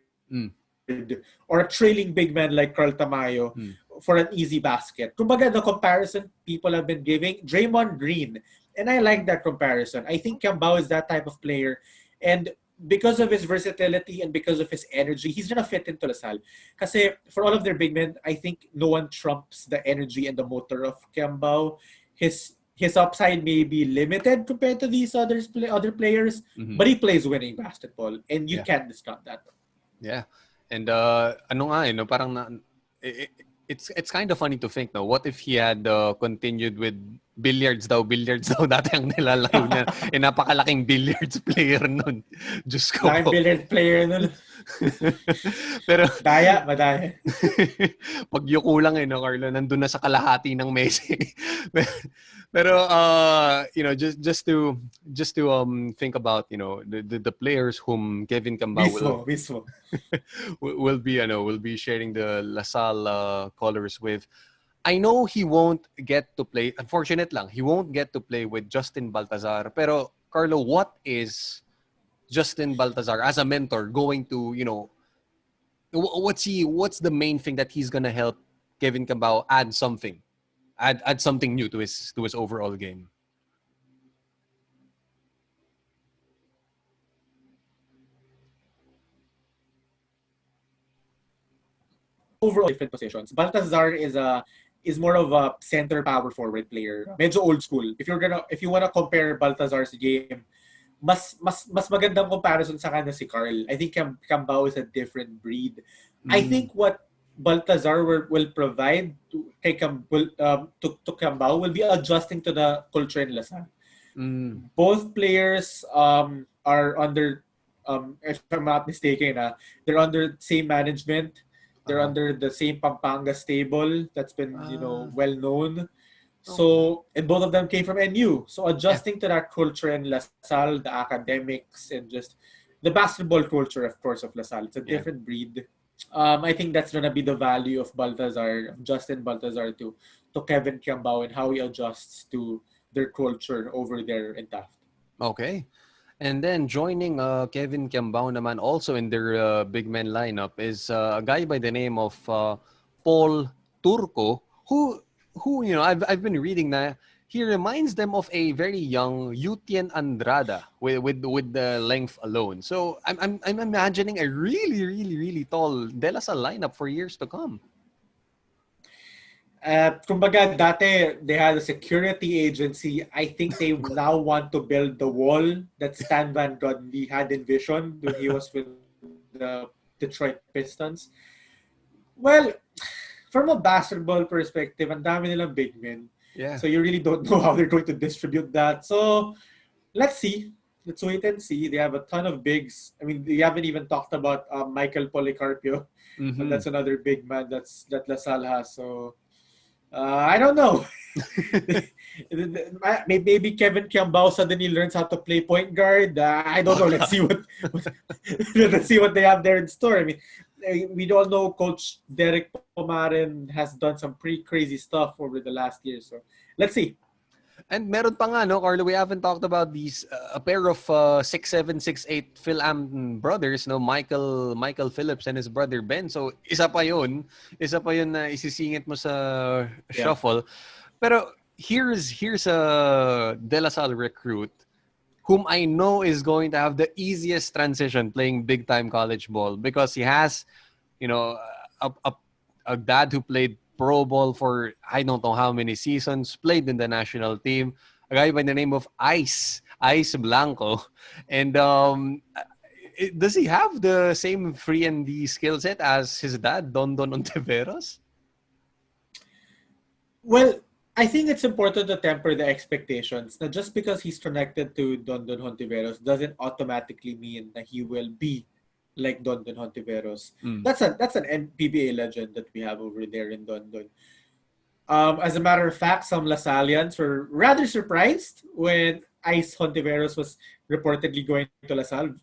or a trailing big man like Carl Tamayo for an easy basket. Kumbaga, the comparison people have been giving, Draymond Green. And I like that comparison. I think Cambao is that type of player. And because of his versatility and because of his energy, he's gonna fit into La Salle. Kasi for all of their big men, I think no one trumps the energy and the motor of Cambao. His upside may be limited compared to these other players, but he plays winning basketball, and you can't discount that. Yeah, and parang it's kind of funny to think, no? What if he had continued with billiards daw dati ang nilalaro niya. Napakalaking billiards player nun. Diyos ko Laking po. billiard player nun. Pero Madaya. pag yuko lang no, Karlo, nandun na sa kalahati ng Messi. Pero just to think about, the players whom Kevin Cambao Mismo. will be sharing the LaSalle colors with. I know he won't get to play. Unfortunate lang, he won't get to play with Justin Baltazar. Pero Karlo, what is Justin Baltazar as a mentor going to, what's the main thing that he's gonna help Kevin Cambao add something new to his overall game? Overall different positions. Baltazar is more of a center power forward player. Medyo old school. If you wanna compare Baltazar's game, mas magandang comparison sa kanya si Carl. I think Cambao is a different breed. I think what Baltazar will provide to Cambao will be adjusting to the culture in LaSalle. Both players are under, if I'm not mistaken, they're under same management. They're under the same Pampanga stable that's been well known. So, and both of them came from NU. So adjusting to that culture in LaSalle, the academics, and just the basketball culture, of course, of LaSalle. It's a different breed. I think that's gonna be the value of Justin Baltazar to Kevin Cambao and how he adjusts to their culture over there in Taft. Okay. And then joining Kevin Cambao naman also in their big men lineup is a guy by the name of Paul Turco, who I've been reading na he reminds them of a very young Yutien Andrada with the length alone. So I'm imagining a really, really, really tall De La Salle lineup for years to come. Kumbaga, dati they had a security agency. I think they now want to build the wall that Stan Van Gundy had envisioned when he was with the Detroit Pistons. Well, from a basketball perspective, ang dami nilang big men. Yeah. So you really don't know how they're going to distribute that. So let's see. Let's wait and see. They have a ton of bigs. I mean, they haven't even talked about Michael Policarpio. But that's another big man that LaSalle has. So I don't know. Maybe Kevin Cambao suddenly learns how to play point guard. I don't know. Let's see what they have there in store. I mean, we all know Coach Derek Pomarin has done some pretty crazy stuff over the last year. So let's see. And meron pa nga, no, Karlo, we haven't talked about these, a pair of 6'7", 6'8" Phil-Am brothers, no, Michael Phillips and his brother Ben. So, isa pa yun na isisingit mo sa shuffle. Pero here's a De La Salle recruit whom I know is going to have the easiest transition playing big-time college ball because he has, a dad who played Pro Bowl for I don't know how many seasons, played in the national team, a guy by the name of Ice Blanco. And does he have the same free and D skill set as his dad, Don Ontiveros? Well, I think it's important to temper the expectations. Now, just because he's connected to Don Hontiveros doesn't automatically mean that he will be like Don Hontiveros. That's an NPBA legend that we have over there in Don. As a matter of fact, some LaSallians were rather surprised when Ice Hontiveros was reportedly going to LaSalle.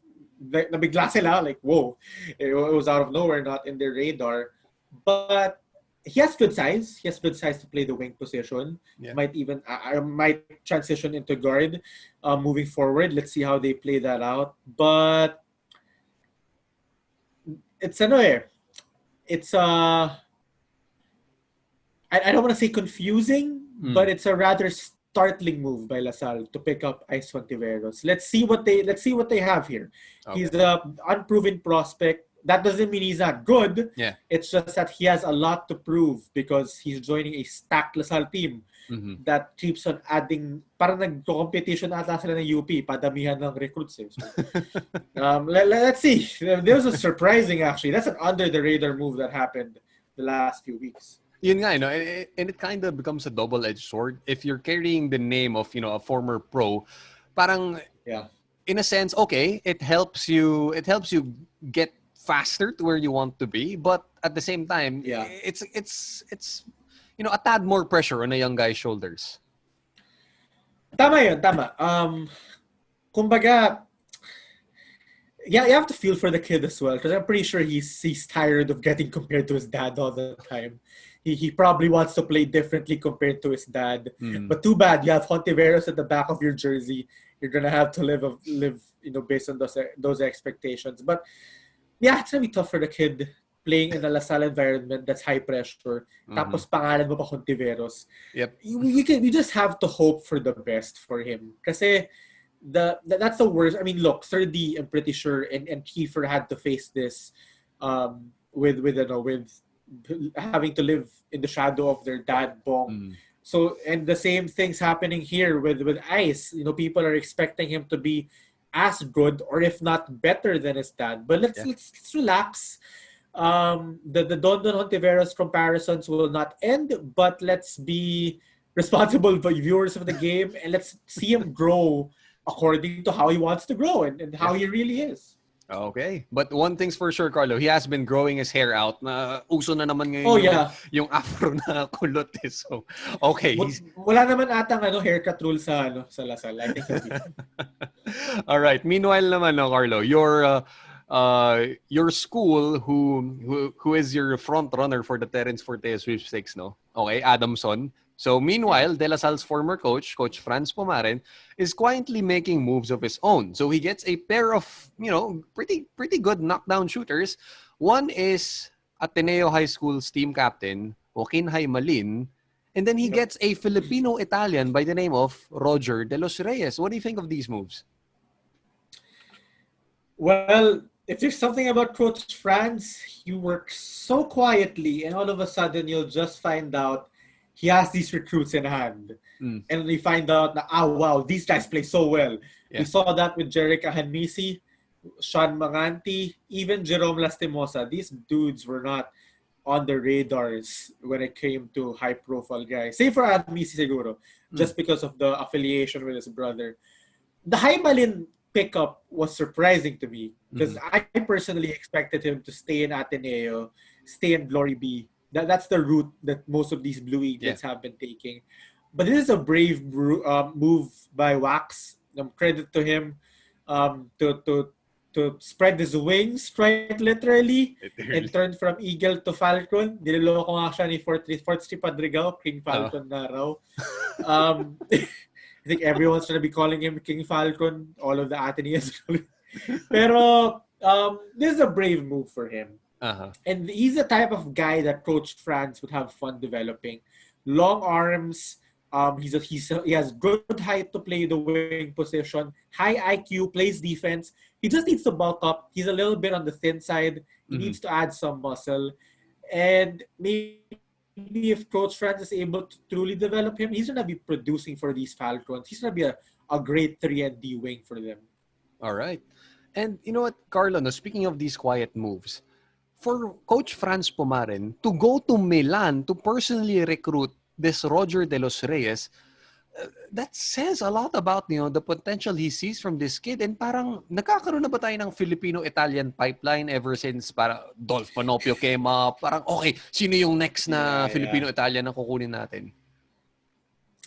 Nabigla sila, like, whoa. It was out of nowhere, not in their radar. But he has good size. He has good size to play the wing position. Yeah. Might transition into guard moving forward. Let's see how they play that out. But it's I don't want to say confusing, but it's a rather startling move by LaSalle to pick up Ice Hontiveros. Let's see what they have here. Okay. He's an unproven prospect. That doesn't mean he's not good. Yeah. It's just that he has a lot to prove because he's joining a stacked LaSalle team that keeps on adding. Parang nag-competition ata sila ng UP, padamihan ng recruits. So, let's see. There was a surprising, actually. That's an under-the-radar move that happened the last few weeks. Yun nga, and it kind of becomes a double-edged sword. If you're carrying the name of, a former pro, parang Yeah. in a sense, okay, it helps you get faster to where you want to be, but at the same time, Yeah. it's a tad more pressure on a young guy's shoulders. Tama yun, tama. Kumbaga, yeah, you have to feel for the kid as well, because I'm pretty sure he's tired of getting compared to his dad all the time. He probably wants to play differently compared to his dad. But too bad you have Hontiveros at the back of your jersey. You're gonna have to live based on those expectations. But yeah, it's gonna be tough for the kid playing in a La Salle environment that's high pressure. Tapos pangalan mo pa Hontiveros. Yep. You just have to hope for the best for him. Kasi that's the worst. I mean, look, 3D, I'm pretty sure, and Kiefer had to face this with having to live in the shadow of their dad, Bong. So, and the same thing's happening here with Ice. People are expecting him to be as good, or if not better than his dad. But let's relax. The Don Hontiveros comparisons will not end, but let's be responsible viewers of the game, and let's see him grow according to how he wants to grow and how he really is. Okay. But one thing's for sure, Karlo, he has been growing his hair out. Na uso na naman ngayon yung afro na kulot. So, okay. Wala naman atang haircut rule sa Lasal. I think he'll be fine. All right. Meanwhile naman, Karlo, your school who is your front runner for the Terence Forte sweepstakes, no? Okay, Adamson. So meanwhile, De La Salle's former coach Franz Pomaren, is quietly making moves of his own. So he gets a pair of, pretty good knockdown shooters. One is Ateneo High School's team captain, Joaquin Malin, and then he gets a Filipino-Italian by the name of Roger De Los Reyes. What do you think of these moves? Well, if there's something about Coach Franz, he works so quietly, and all of a sudden you'll just find out he has these recruits in hand. And we find out that, wow, these guys play so well. Yeah. We saw that with Jerick Hanmisi, Sean Manganti, even Jerome Lastimosa. These dudes were not on the radars when it came to high-profile guys. Same for Hanmisi siguro, just because of the affiliation with his brother. The Malin pickup was surprising to me, because I personally expected him to stay in Ateneo, stay in Glory B. That's the route that most of these Blue Eagles have been taking. But this is a brave move by Wax. Credit to him to spread his wings quite literally and turn from Eagle to Falcon. Niloloko nga siya ni Fort Street Padrigal, King Falcon na raw. I think everyone's going to be calling him King Falcon, all of the Ateneans. Pero this is a brave move for him. And he's the type of guy that Coach Franz would have fun developing. Long arms. He has good height to play the wing position. High IQ, plays defense. He just needs to bulk up. He's a little bit on the thin side. He needs to add some muscle. And maybe if Coach Franz is able to truly develop him, he's going to be producing for these Falcons. He's going to be a great 3-and-D wing for them. All right. And you know what, Karlo, speaking of these quiet moves, for Coach Franz Pomaren to go to Milan to personally recruit this Roger De Los Reyes, that says a lot about the potential he sees from this kid. And parang nagkakaroon na ba tayo ng Filipino-Italian pipeline ever since para Dolph Panopio came up? Parang okay, sino yung next na Filipino-Italian na kukunin natin?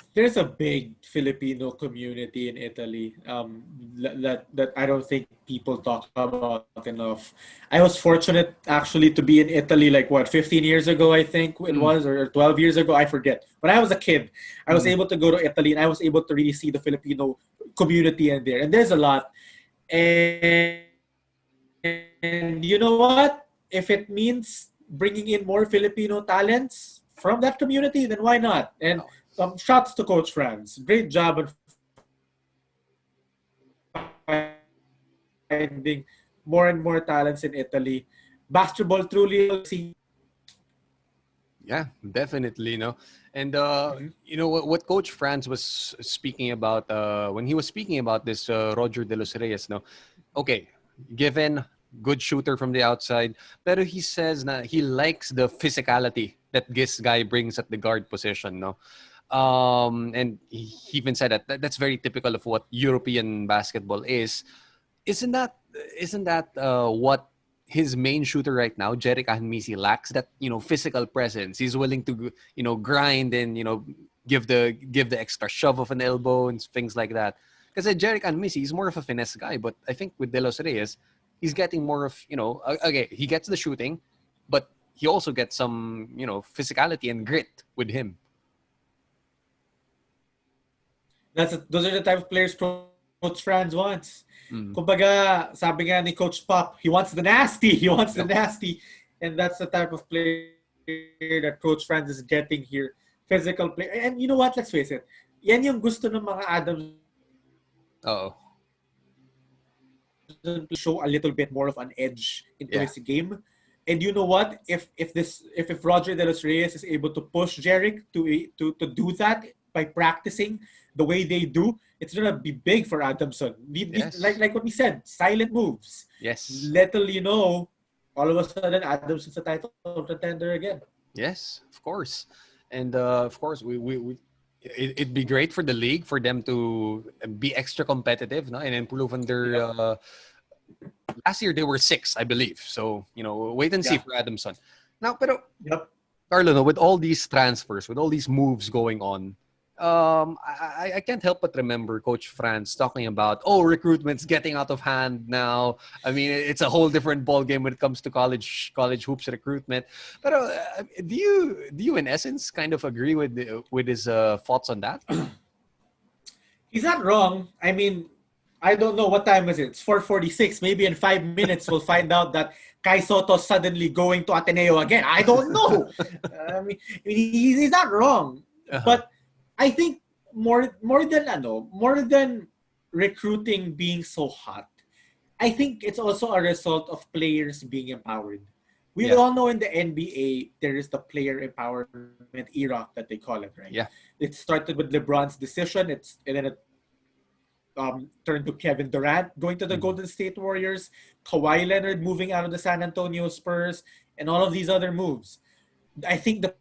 There's a big Filipino community in Italy that I don't think people talk about enough. I was fortunate actually to be in Italy 15 years ago, I think it was, or 12 years ago, I forget. When I was a kid, I was able to go to Italy and I was able to really see the Filipino community in there. And there's a lot. And you know what? If it means bringing in more Filipino talents from that community, then why not? And shots to Coach Franz. Great job of finding more and more talents in Italy. Basketball truly. Yeah, definitely, And what Coach Franz was speaking about when he was speaking about this Roger De Los Reyes, okay, given good shooter from the outside. Pero he says na he likes the physicality that this guy brings at the guard position, no? And he even said that's very typical of what European basketball is. Isn't that what his main shooter right now, Jerick Ahanmisi, lacks? That physical presence. He's willing to grind and give the extra shove of an elbow and things like that. Because Jerick Ahanmisi is more of a finesse guy, but I think with De Los Reyes, he's getting more of okay, he gets the shooting, but he also gets some physicality and grit with him. Those are the type of players Coach Franz wants. Kumbaga, sabi nga ni Coach Pop, he wants the nasty. He wants the nasty. And that's the type of player that Coach Franz is getting here. Physical player. And you know what? Let's face it. Yan yung gusto ng mga Adams. Show a little bit more of an edge into his game. And you know what? If Roger De Los Reyes is able to push Jerick to do that by practicing the way they do, it's gonna be big for Adamson. Like what we said, silent moves. Yes. Little all of a sudden Adamson's a title contender again. Yes, of course. And of course, it'd be great for the league for them to be extra competitive, no? And improve on their. Last year they were 6th, I believe. So wait and see for Adamson. Now, pero Karlo, no, with all these transfers, with all these moves going on, I can't help but remember Coach Franz talking about recruitment's getting out of hand now. I mean, it's a whole different ball game when it comes to college hoops recruitment. But do you in essence kind of agree with his thoughts on that? He's not wrong. I mean, I don't know what time is it. It's 4:46. Maybe in 5 minutes we'll find out that Kai Soto's suddenly going to Ateneo again. I don't know. I mean, he's not wrong. But I think more than recruiting being so hot, I think it's also a result of players being empowered. We all know in the NBA there is the player empowerment era that they call it, right? Yeah. It started with LeBron's decision. And then it turned to Kevin Durant going to the Golden State Warriors, Kawhi Leonard moving out of the San Antonio Spurs, and all of these other moves. I think the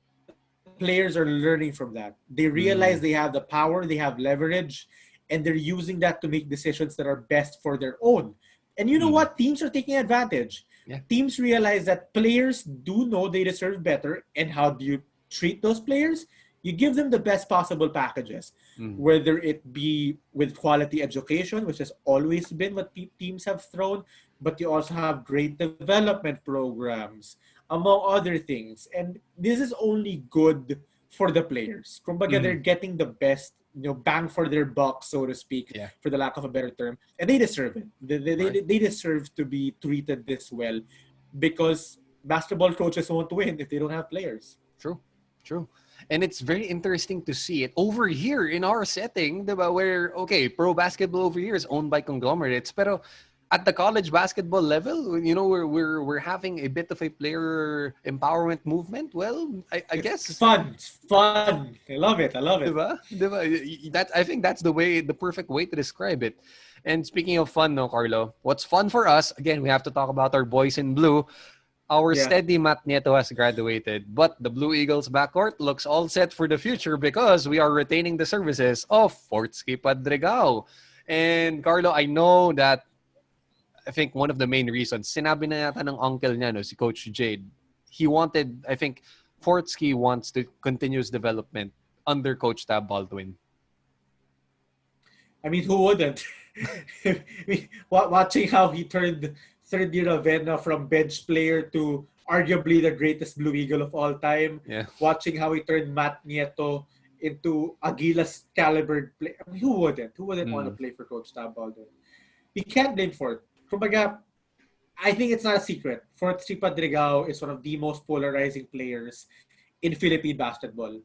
players are learning from that. They realize they have the power, they have leverage, and they're using that to make decisions that are best for their own. And you know what? Teams are taking advantage. Yeah. Teams realize that players do know they deserve better. And how do you treat those players? You give them the best possible packages, whether it be with quality education, which has always been what teams have thrown, but you also have great development programs, among other things. And this is only good for the players. Kumbaga, they're getting the best, bang for their buck, so to speak, for the lack of a better term. And they deserve it. They deserve to be treated this well, because basketball coaches won't win if they don't have players. True. And it's very interesting to see it over here in our setting, diba, where, pro basketball over here is owned by conglomerates, pero at the college basketball level, we're having a bit of a player empowerment movement. Well, I guess it's fun. I love it. Diba? I think that's the perfect way to describe it. And speaking of fun, no, Karlo, what's fun for us? Again, we have to talk about our boys in blue. Our steady Matt Nieto has graduated, but the Blue Eagles backcourt looks all set for the future because we are retaining the services of Fortsky Padregao. And Karlo, I know that I think one of the main reasons, sinabi na yata ng uncle niya, no, si Coach Jade, he wanted, I think, Fortsky wants to continue his development under Coach Tab Baldwin. I mean, who wouldn't? Watching how he turned third-year Lovenia from bench player to arguably the greatest Blue Eagle of all time. Yeah. Watching how he turned Matt Nieto into Aguilas caliber play. I mean, who wouldn't? Who wouldn't want to play for Coach Tab Baldwin? He can't blame for it. Kumbaga, I think it's not a secret. Fortsky Padregao is one of the most polarizing players in Philippine basketball.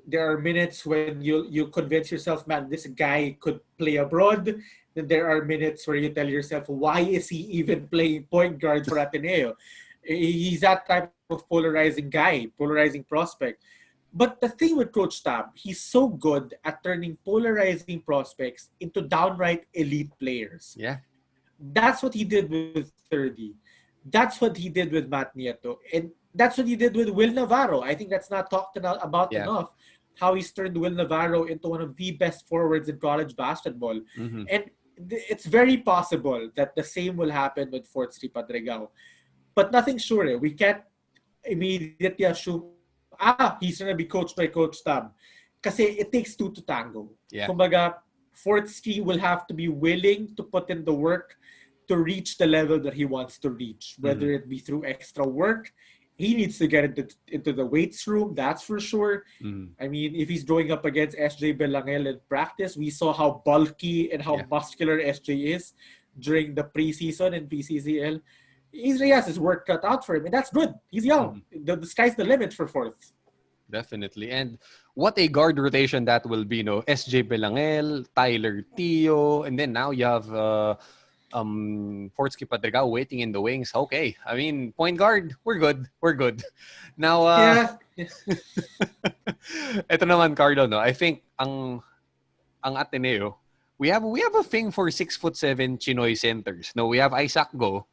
There are minutes when you convince yourself, man, this guy could play abroad. Then there are minutes where you tell yourself, why is he even playing point guard for Ateneo? He's that type of polarizing guy, polarizing prospect. But the thing with Coach Tab, he's so good at turning polarizing prospects into downright elite players. Yeah. That's what he did with 30. That's what he did with Matt Nieto. And that's what he did with Will Navarro. I think that's not talked about Yeah. enough. How he's turned Will Navarro into one of the best forwards in college basketball. Mm-hmm. And it's very possible that the same will happen with Fort Street Padregao. But nothing's sure. We can't immediately assume, he's going to be coached by Coach Tab. Kasi it takes two to tango. Yeah. Kumbaga, Fortsky will have to be willing to put in the work to reach the level that he wants to reach, whether it be through extra work. He needs to get into the weights room, that's for sure. I mean, if he's going up against SJ Belangel in practice, we saw how bulky and how muscular SJ is during the preseason and PCCL. He has his work cut out for him, and that's good. He's young. The sky's the limit for Fourth. Definitely. And what a guard rotation that will be, no? SJ Belangel, Tyler Tio, and then now you have Fortsky Padregao waiting in the wings. Okay. I mean, point guard, we're good. We're good. Now, ito naman, Karlo, no? I think ang Ateneo, we have a thing for 6'7" Chinoy centers. No, we have Isaac Go,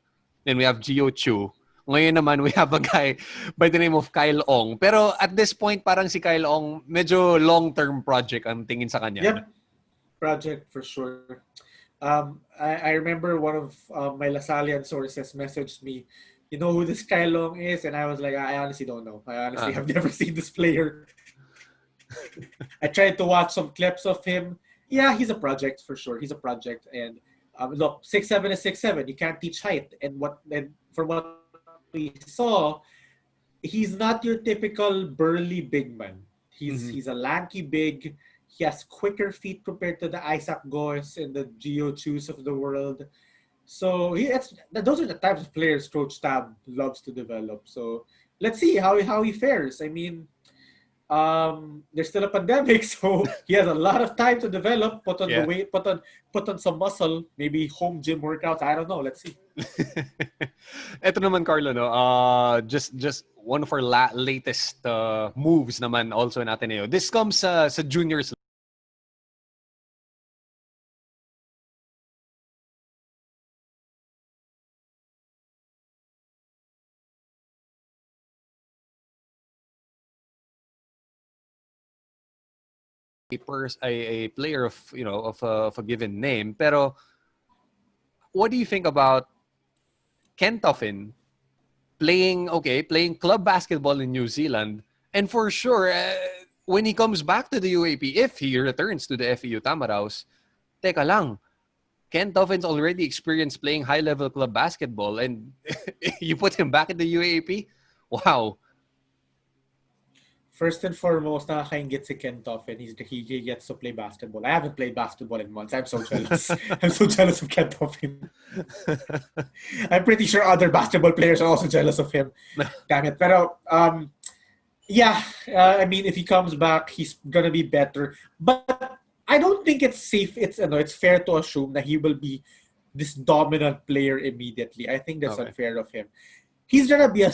then we have Gio Chu. Ngayon naman, we have a guy by the name of Kyle Ong. Pero at this point, parang si Kyle Ong, medyo long-term project ang tingin sa kanya. Yep. Project for sure. I remember one of my Lasallian sources messaged me, you know who this Kyle Ong is? And I was like, I honestly don't know. I honestly have never seen this player. I tried to watch some clips of him. Yeah, he's a project for sure. He's a project. And look, 6'7" is 6'7". You can't teach height. And from what we saw, he's not your typical burly big man. He's a lanky big. He has quicker feet compared to the Isaac Goes and the Gio Chus of the world. So those are the types of players Coach Tab loves to develop. So let's see how he fares. I mean, there's still a pandemic, so he has a lot of time to develop, put on the weight, put on some muscle, maybe home gym workouts. I don't know. Let's see. Ito naman, Karlo, no? Just one of our latest moves naman also in Ateneo. This comes sa juniors. A player of a given name. Pero what do you think about Ken Toffin playing club basketball in New Zealand, and for sure when he comes back to the UAP, if he returns to the FEU Tamaraos, teka lang, Ken Toffin's already experienced playing high-level club basketball, and you put him back in the UAP? Wow. First and foremost, nakakaingit si Ken Toffin. He gets to play basketball. I haven't played basketball in months. I'm so jealous. I'm so jealous of Ken Toffin. I'm pretty sure other basketball players are also jealous of him. Damn it. Pero, I mean, if he comes back, he's gonna be better. But I don't think it's safe. It's fair to assume that he will be this dominant player immediately. I think that's unfair of him. He's gonna be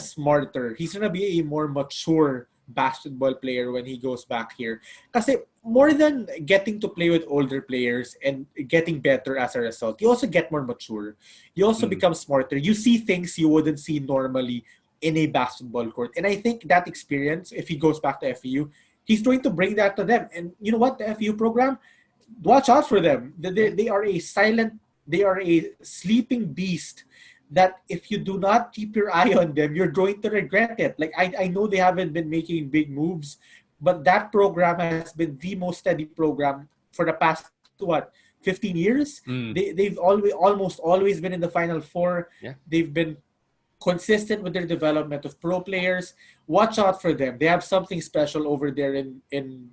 he's gonna be a more mature basketball player when he goes back here. Kasi more than getting to play with older players and getting better as a result, you also get more mature. You also become smarter. You see things you wouldn't see normally in a basketball court. And I think that experience, if he goes back to FEU, he's going to bring that to them. And you know what? The FEU program, watch out for them. They are a sleeping beast that if you do not keep your eye on them, you're going to regret it. Like, I know they haven't been making big moves, but that program has been the most steady program for the past, 15 years? They've almost always been in the Final Four. Yeah. They've been consistent with their development of pro players. Watch out for them. They have something special over there in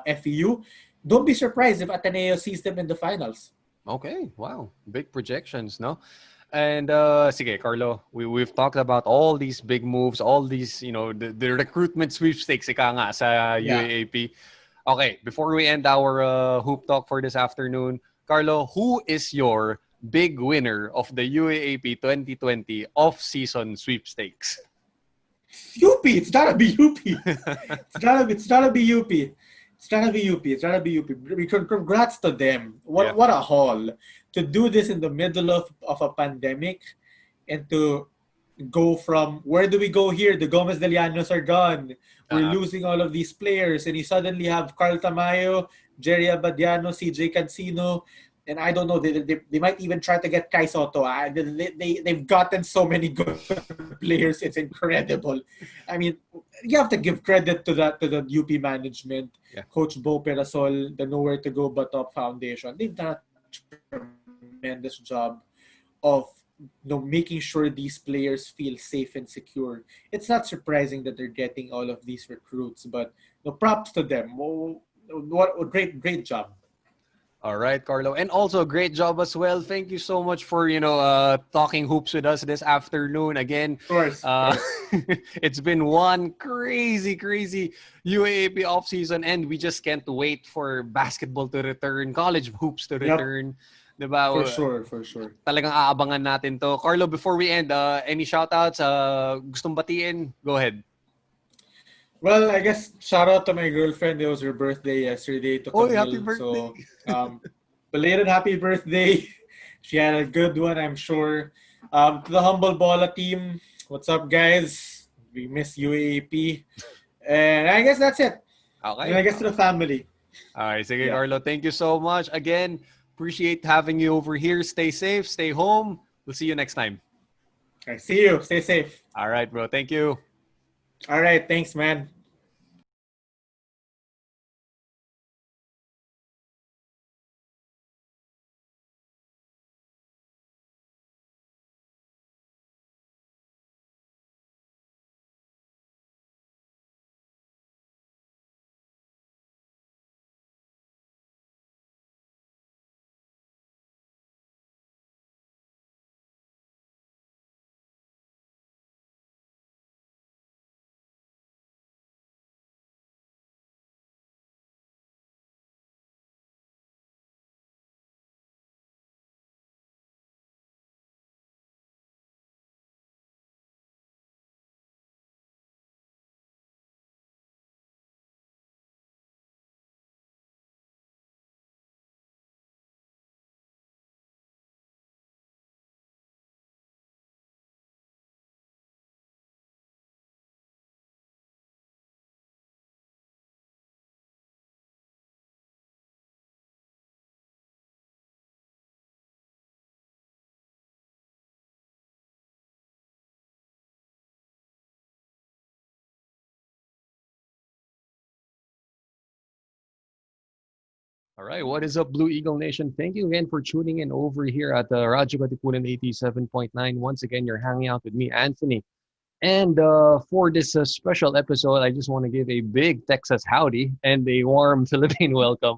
FEU. Don't be surprised if Ateneo sees them in the finals. Okay, wow. Big projections, no? And sige, Karlo, we've talked about all these big moves, all these, the recruitment sweepstakes ika nga sa UAAP. Okay, before we end our hoop talk for this afternoon, Karlo, who is your big winner of the UAAP 2020 off-season sweepstakes? UP, it's gotta be UP. It's gotta be UP. It's trying to be UP. It's trying to be UP. Congrats to them. Yeah. What a haul. To do this in the middle of a pandemic and to go from where do we go here? The Gomez de Llanos are gone. We're losing all of these players. And you suddenly have Carl Tamayo, Jerry Abadiano, CJ Cancino, and I don't know, they might even try to get Kai Soto. They've gotten so many good players. It's incredible. I mean, you have to give credit to the UP management, Yeah. Coach Bo Perasol, the Nowhere to Go But Up Foundation. They've done a tremendous job of making sure these players feel safe and secure. It's not surprising that they're getting all of these recruits, but props to them. What a great job. All right, Karlo. And also, great job as well. Thank you so much for, talking hoops with us this afternoon. Again, Of course. it's been one crazy UAAP offseason, and we just can't wait for basketball to return, college hoops to return. Diba? For sure. Talagang aabangan natin to. Karlo, before we end, any shoutouts? Gustong batiin? Go ahead. Well, I guess shout out to my girlfriend. It was her birthday yesterday. To Camille. Happy birthday. So, belated happy birthday. She had a good one, I'm sure. To the HumbleBola team, what's up, guys? We miss UAAP. And I guess that's it. Okay. And I guess to the family. All right, sige, Karlo. Thank you so much. Again, appreciate having you over here. Stay safe. Stay home. We'll see you next time. Okay, see you. Stay safe. All right, bro. Thank you. All right. Thanks, man. All right. What is up, Blue Eagle Nation? Thank you again for tuning in over here at the Radyo Katipunan 87.9. Once again, you're hanging out with me, Anthony. And for this special episode, I just want to give a big Texas howdy and a warm Philippine welcome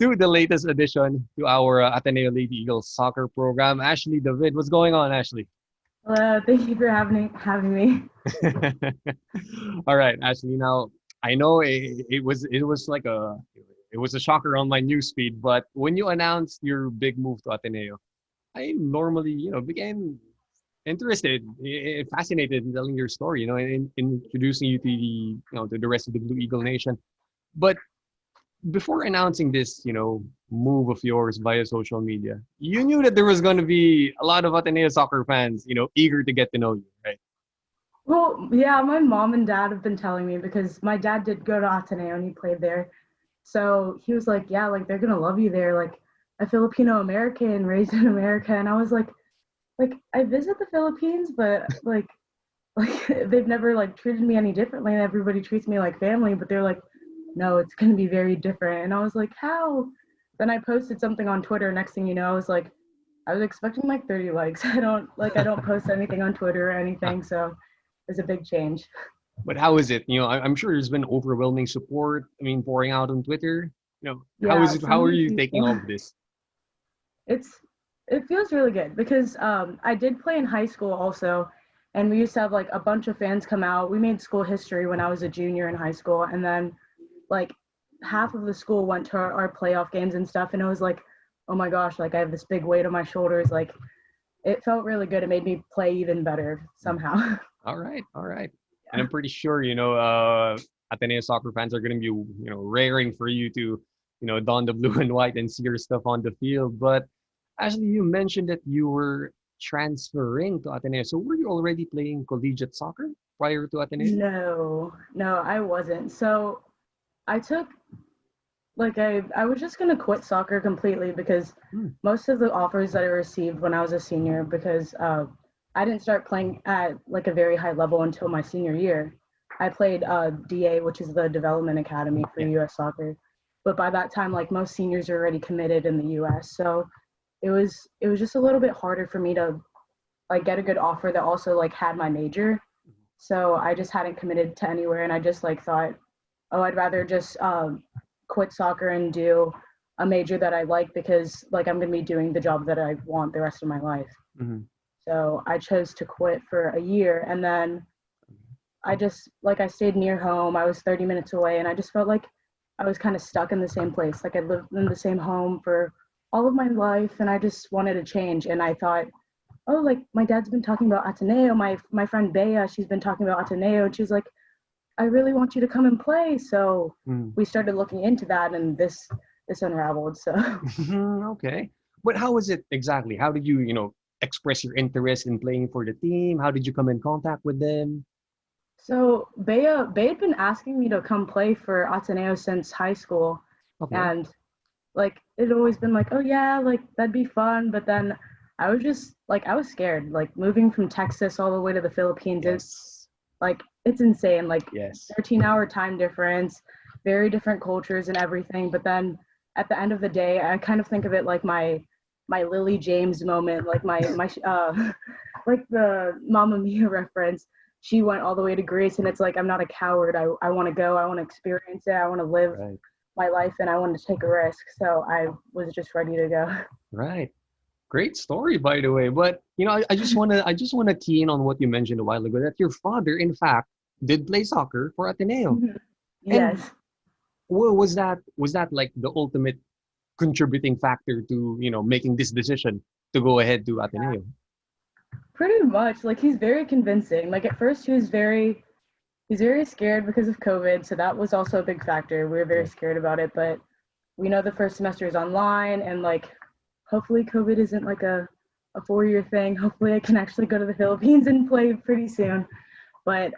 to the latest addition to our Ateneo Lady Eagles soccer program. Ashley David, what's going on, Ashley? Hello, thank you for having me. All right, Ashley. Now I know it was like it was a shocker on my newsfeed, but when you announced your big move to Ateneo, I normally began interested, fascinated in telling your story, in introducing you to to the rest of the Blue Eagle Nation. But before announcing this, move of yours via social media, you knew that there was going to be a lot of Ateneo soccer fans, eager to get to know you, right? Well, yeah, my mom and dad have been telling me because my dad did go to Ateneo and he played there. So he was like, yeah, like they're going to love you there. Like a Filipino American raised in America. And I was like I visit the Philippines, but like they've never like treated me any differently. Everybody treats me like family, but they're like, no, it's going to be very different. And I was like, how? Then I posted something on Twitter. Next thing you know, I was expecting like 30 likes. I don't post anything on Twitter or anything. So it's a big change. But how is it? I'm sure there's been overwhelming support. I mean, pouring out on Twitter. How Yeah, is it? How are you people- taking all of this? It feels really good because I did play in high school also, and we used to have like a bunch of fans come out. We made school history when I was a junior in high school, and then like half of the school went to our playoff games and stuff, and it was like, oh my gosh, like I have this big weight on my shoulders. Like it felt really good. It made me play even better somehow. All right. And I'm pretty sure, Ateneo soccer fans are going to be, raring for you to, don the blue and white and see your stuff on the field. But actually, you mentioned that you were transferring to Ateneo. So were you already playing collegiate soccer prior to Ateneo? No, I wasn't. So I took I was just gonna quit soccer completely because most of the offers that I received when I was a senior, because I didn't start playing at like a very high level until my senior year. I played DA, which is the Development Academy for U.S. Soccer, but by that time, like most seniors are already committed in the U.S. So it was just a little bit harder for me to like get a good offer that also like had my major. So I just hadn't committed to anywhere, and I just like thought, oh, I'd rather just quit soccer and do a major that I like, because like I'm gonna be doing the job that I want the rest of my life. Mm-hmm. So I chose to quit for a year, and then I just I stayed near home. I was 30 minutes away, and I just felt like I was kind of stuck in the same place. Like I lived in the same home for all of my life, and I just wanted to change. And I thought, oh, like my dad's been talking about Ateneo. My friend Bea, she's been talking about Ateneo, and she's like, I really want you to come and play. So we started looking into that, and this unraveled. So Okay. But how was it exactly? How did you, express your interest in playing for the team? How did you come in contact with them? So Bea had been asking me to come play for Ateneo since high school. Okay. And like it always been like, oh yeah, like that'd be fun. But then I was just I was scared. Like moving from Texas all the way to the Philippines, it's insane. Like 13-hour time difference, very different cultures and everything. But then at the end of the day, I kind of think of it like my Lily James moment, like my like the Mamma Mia reference. She went all the way to Greece, and it's like, I'm not a coward. I want to go. I want to experience it. I want to live my life, and I want to take a risk. So I was just ready to go. Right. Great story, by the way. But I just wanna key in on what you mentioned a while ago, that your father, in fact, did play soccer for Ateneo. Yes. Was that like the ultimate contributing factor to making this decision to go ahead to Ateneo? Pretty much. Like he's very convincing. Like at first he's very scared because of COVID, so that was also a big factor. We were very scared about it, but we know the first semester is online, and like hopefully COVID isn't like a 4-year thing. Hopefully I can actually go to the Philippines and play pretty soon. But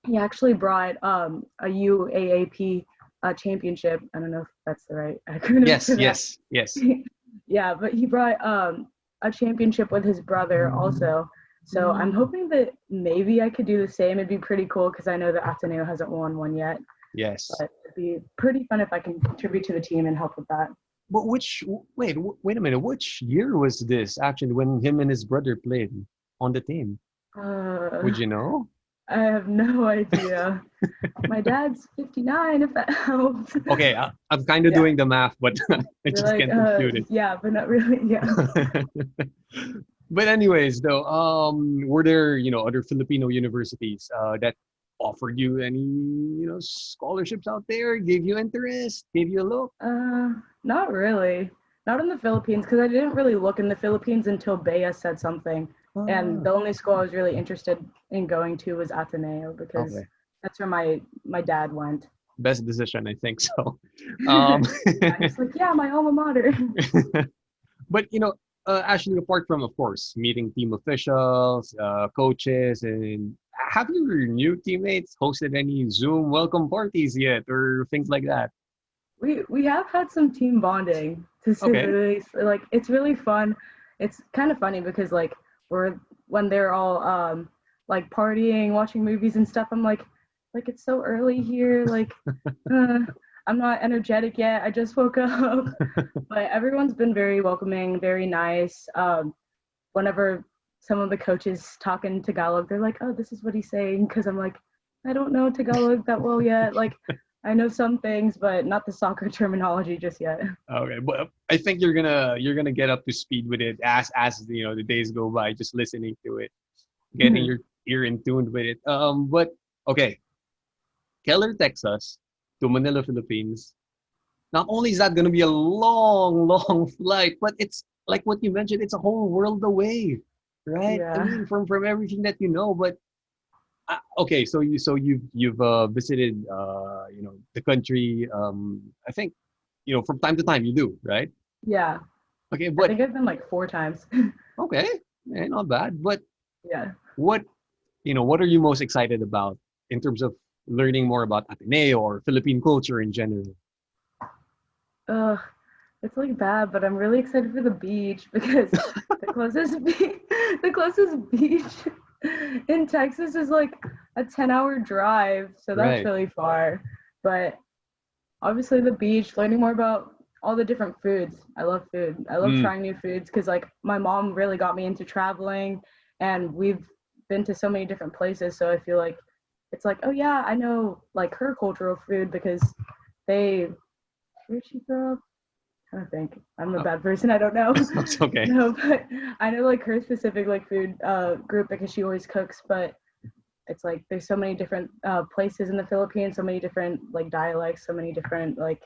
he actually brought a UAAP championship. I don't know if that's the right acronym. Yes. Yeah, but he brought a championship with his brother also. So I'm hoping that maybe I could do the same. It'd be pretty cool because I know that Ateneo hasn't won one yet. Yes. But it'd be pretty fun if I can contribute to the team and help with that. But wait a minute, which year was this actually when him and his brother played on the team? Would you know? I have no idea. My dad's 59, if that helps. Okay, I'm kind of doing the math, but I just can't compute it. Yeah, but not really. Yeah. But anyways, though, were there other Filipino universities that offered you any scholarships out there? Gave you interest? Gave you a look? Not really. Not in the Philippines, because I didn't really look in the Philippines until Bea said something. And the only school I was really interested in going to was Ateneo, because that's where my dad went. Best decision, I think so. It's like, yeah, my alma mater. But actually, apart from, of course, meeting team officials, coaches, and have your new teammates hosted any Zoom welcome parties yet, or things like that? We have had some team bonding, to say the least. Like it's really fun. It's kind of funny because like when they're all like partying, watching movies and stuff, I'm like it's so early here. Like I'm not energetic yet. I just woke up. But everyone's been very welcoming, very nice. Whenever some of the coaches talk in Tagalog, they're like, oh, this is what he's saying. Because I'm like, I don't know Tagalog that well yet. Like, I know some things, but not the soccer terminology just yet. Okay, but I think you're gonna get up to speed with it as the days go by, just listening to it, getting your ear in tune with it. But okay, Keller, Texas to Manila, Philippines. Not only is that gonna be a long, long flight, but it's like what you mentioned, it's a whole world away, right? Yeah. I mean, from everything that you know, but Okay, you've visited the country. I think from time to time you do, right? Yeah, Okay, I but think I've been like 4 times. okay, not bad. But Yeah. what what are you most excited about in terms of learning more about Ateneo or Philippine culture in general? Ugh, it's like bad, but I'm really excited for the beach because the closest beach in Texas is like a 10-hour drive, so that's Right. really far. But obviously the beach, learning more about all the different foods. I love food. I love Mm, trying new foods because like my mom really got me into traveling, and we've been to so many different places. So I feel like it's like, oh yeah, I know like her cultural food because they where'd she grow up? I don't think I'm a oh, bad person. I don't know. it's okay. No, but I know like her specific like food group because she always cooks. But it's like there's so many different places in the Philippines, so many different like dialects, so many different like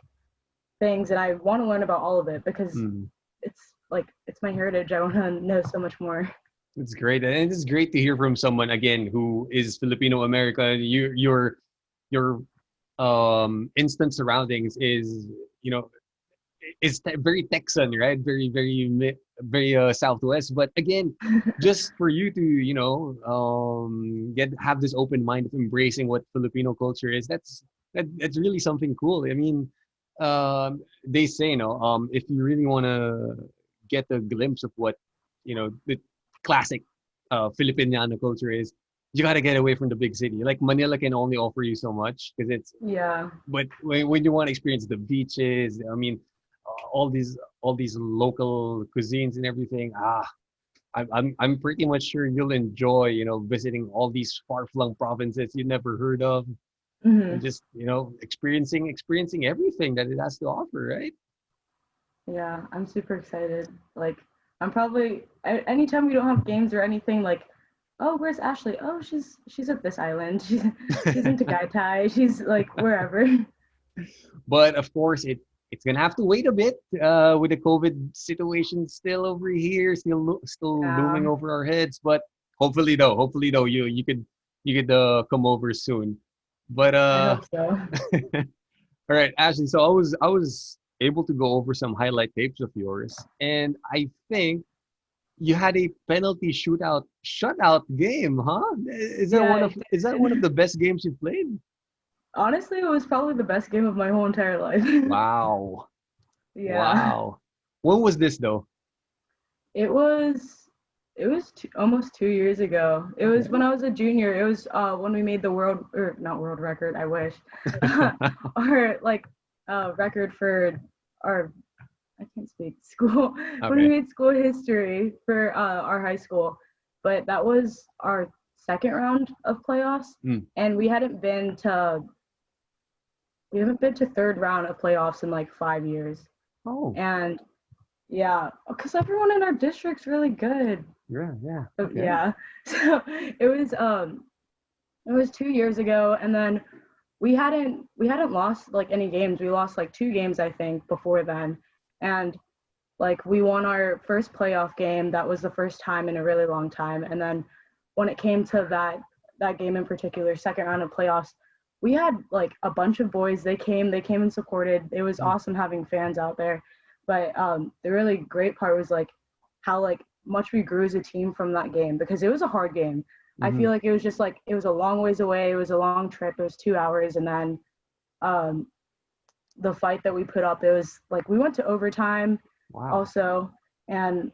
things, and I want to learn about all of it because Mm. it's like it's my heritage. I want to know so much more. It's great, and it's great to hear from someone again who is Filipino American. Your instant surroundings is you know very Texan, right? Very Southwest. But again, just for you to get have this open mind of embracing what Filipino culture is. That's really something cool. I mean, they say if you really want to get a glimpse of what the classic Filipiniana culture is, you got to get away from the big city. Like Manila can only offer you so much because it's Yeah, but when you want to experience the beaches, I mean, all these local cuisines and everything. I'm pretty much sure you'll enjoy visiting all these far flung provinces you never heard of, and hmm just experiencing everything that it has to offer, right? yeah. I'm super excited. Like I'm probably anytime we don't have games or anything like. Oh, where's Ashley? Oh, she's at this island. She's in Tagaytay. She's like wherever. But of course, it's gonna have to wait a bit with the COVID situation still over here, still looming Yeah, over our heads. But hopefully though, you could come over soon. But I hope so. all right, Ashley. So I was able to go over some highlight tapes of yours, and I think you had a penalty shutout game, huh? Yeah, I Is that one of did. the best games you've played? Honestly, it was probably the best game of my whole entire life. Wow. Yeah. Wow. When was this though? It was almost 2 years ago. It was Okay. when I was a junior. It was when we made the world or not world record. I wish, or like record for our I can't speak school when we Okay. made school history for our high school. But that was our second round of playoffs, Mm. and we haven't been to third round of playoffs in like 5 years. Oh, And yeah, because everyone in our district's really good. yeah, yeah. So, Okay. yeah. So it was 2 years ago, and then we hadn't lost like any games. We lost like 2 games I think before then, and like we won our first playoff game. That was the first time in a really long time. And then when it came to that game in particular, second round of playoffs, we had like a bunch of boys. They came and supported. It was Mm. awesome having fans out there. But the really great part was like how like much we grew as a team from that game because it was a hard game. I Mm-hmm. feel like it was just like it was a long ways away. It was a long trip. It was 2 hours, and then um, the fight that we put up, it was like we went to overtime Wow. also, and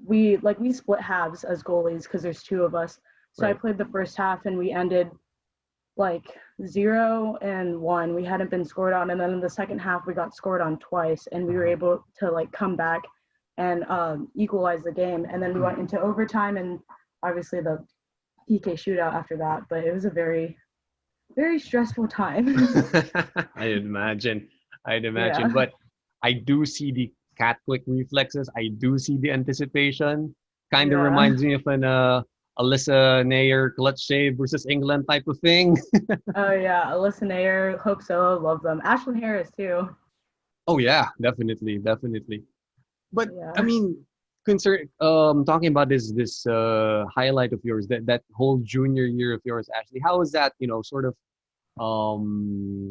we split halves as goalies because there's two of us. So I Right. played the first half and we ended like 0-1. We hadn't been scored on, and then in the second half we got scored on twice, and we were Uh-huh. able to like come back and equalize the game. And then we Mm. went into overtime and obviously the PK shootout after that. But it was a very stressful time. I'd imagine. I'd imagine. Yeah, But I do see the cat quick reflexes. I do see the anticipation. Kind of yeah. reminds me of an Alyssa Nair clutch save versus England type of thing. Oh yeah, Alyssa Nair, Hope Solo, love them. Ashlyn Harris too. Oh yeah, definitely, definitely. But I Yeah. mean, talking about this highlight of yours, that whole junior year of yours, Ashley. How is that, sort of um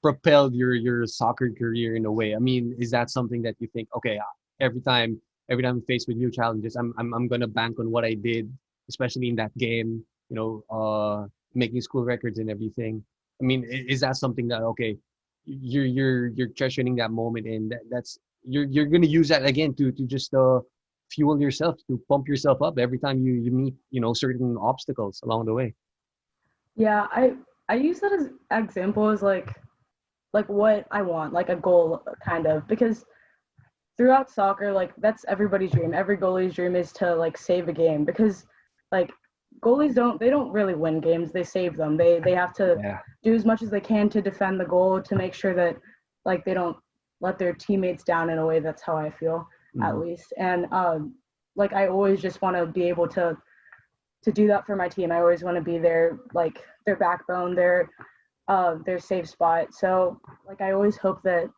propelled your soccer career in a way? I mean, is that something that you think, okay, every time I'm faced with new challenges, I'm gonna bank on what I did, especially in that game, making school records and everything. I mean, is that something that, okay, you're treasuring that moment, and that's you're gonna use that again to just fuel yourself, to pump yourself up every time you meet, certain obstacles along the way. Yeah, I use that as example as like what I want, like a goal kind of, because throughout soccer, like that's everybody's dream. Every goalie's dream is to like save a game, because like goalies don't really win games, they save them. They have to Yeah. do as much as they can to defend the goal, to make sure that like they don't let their teammates down. In a way, that's how I feel, at Mhm. least. And like I always just want to be able to do that for my team. I always want to be their backbone, their safe spot. So like I always hope that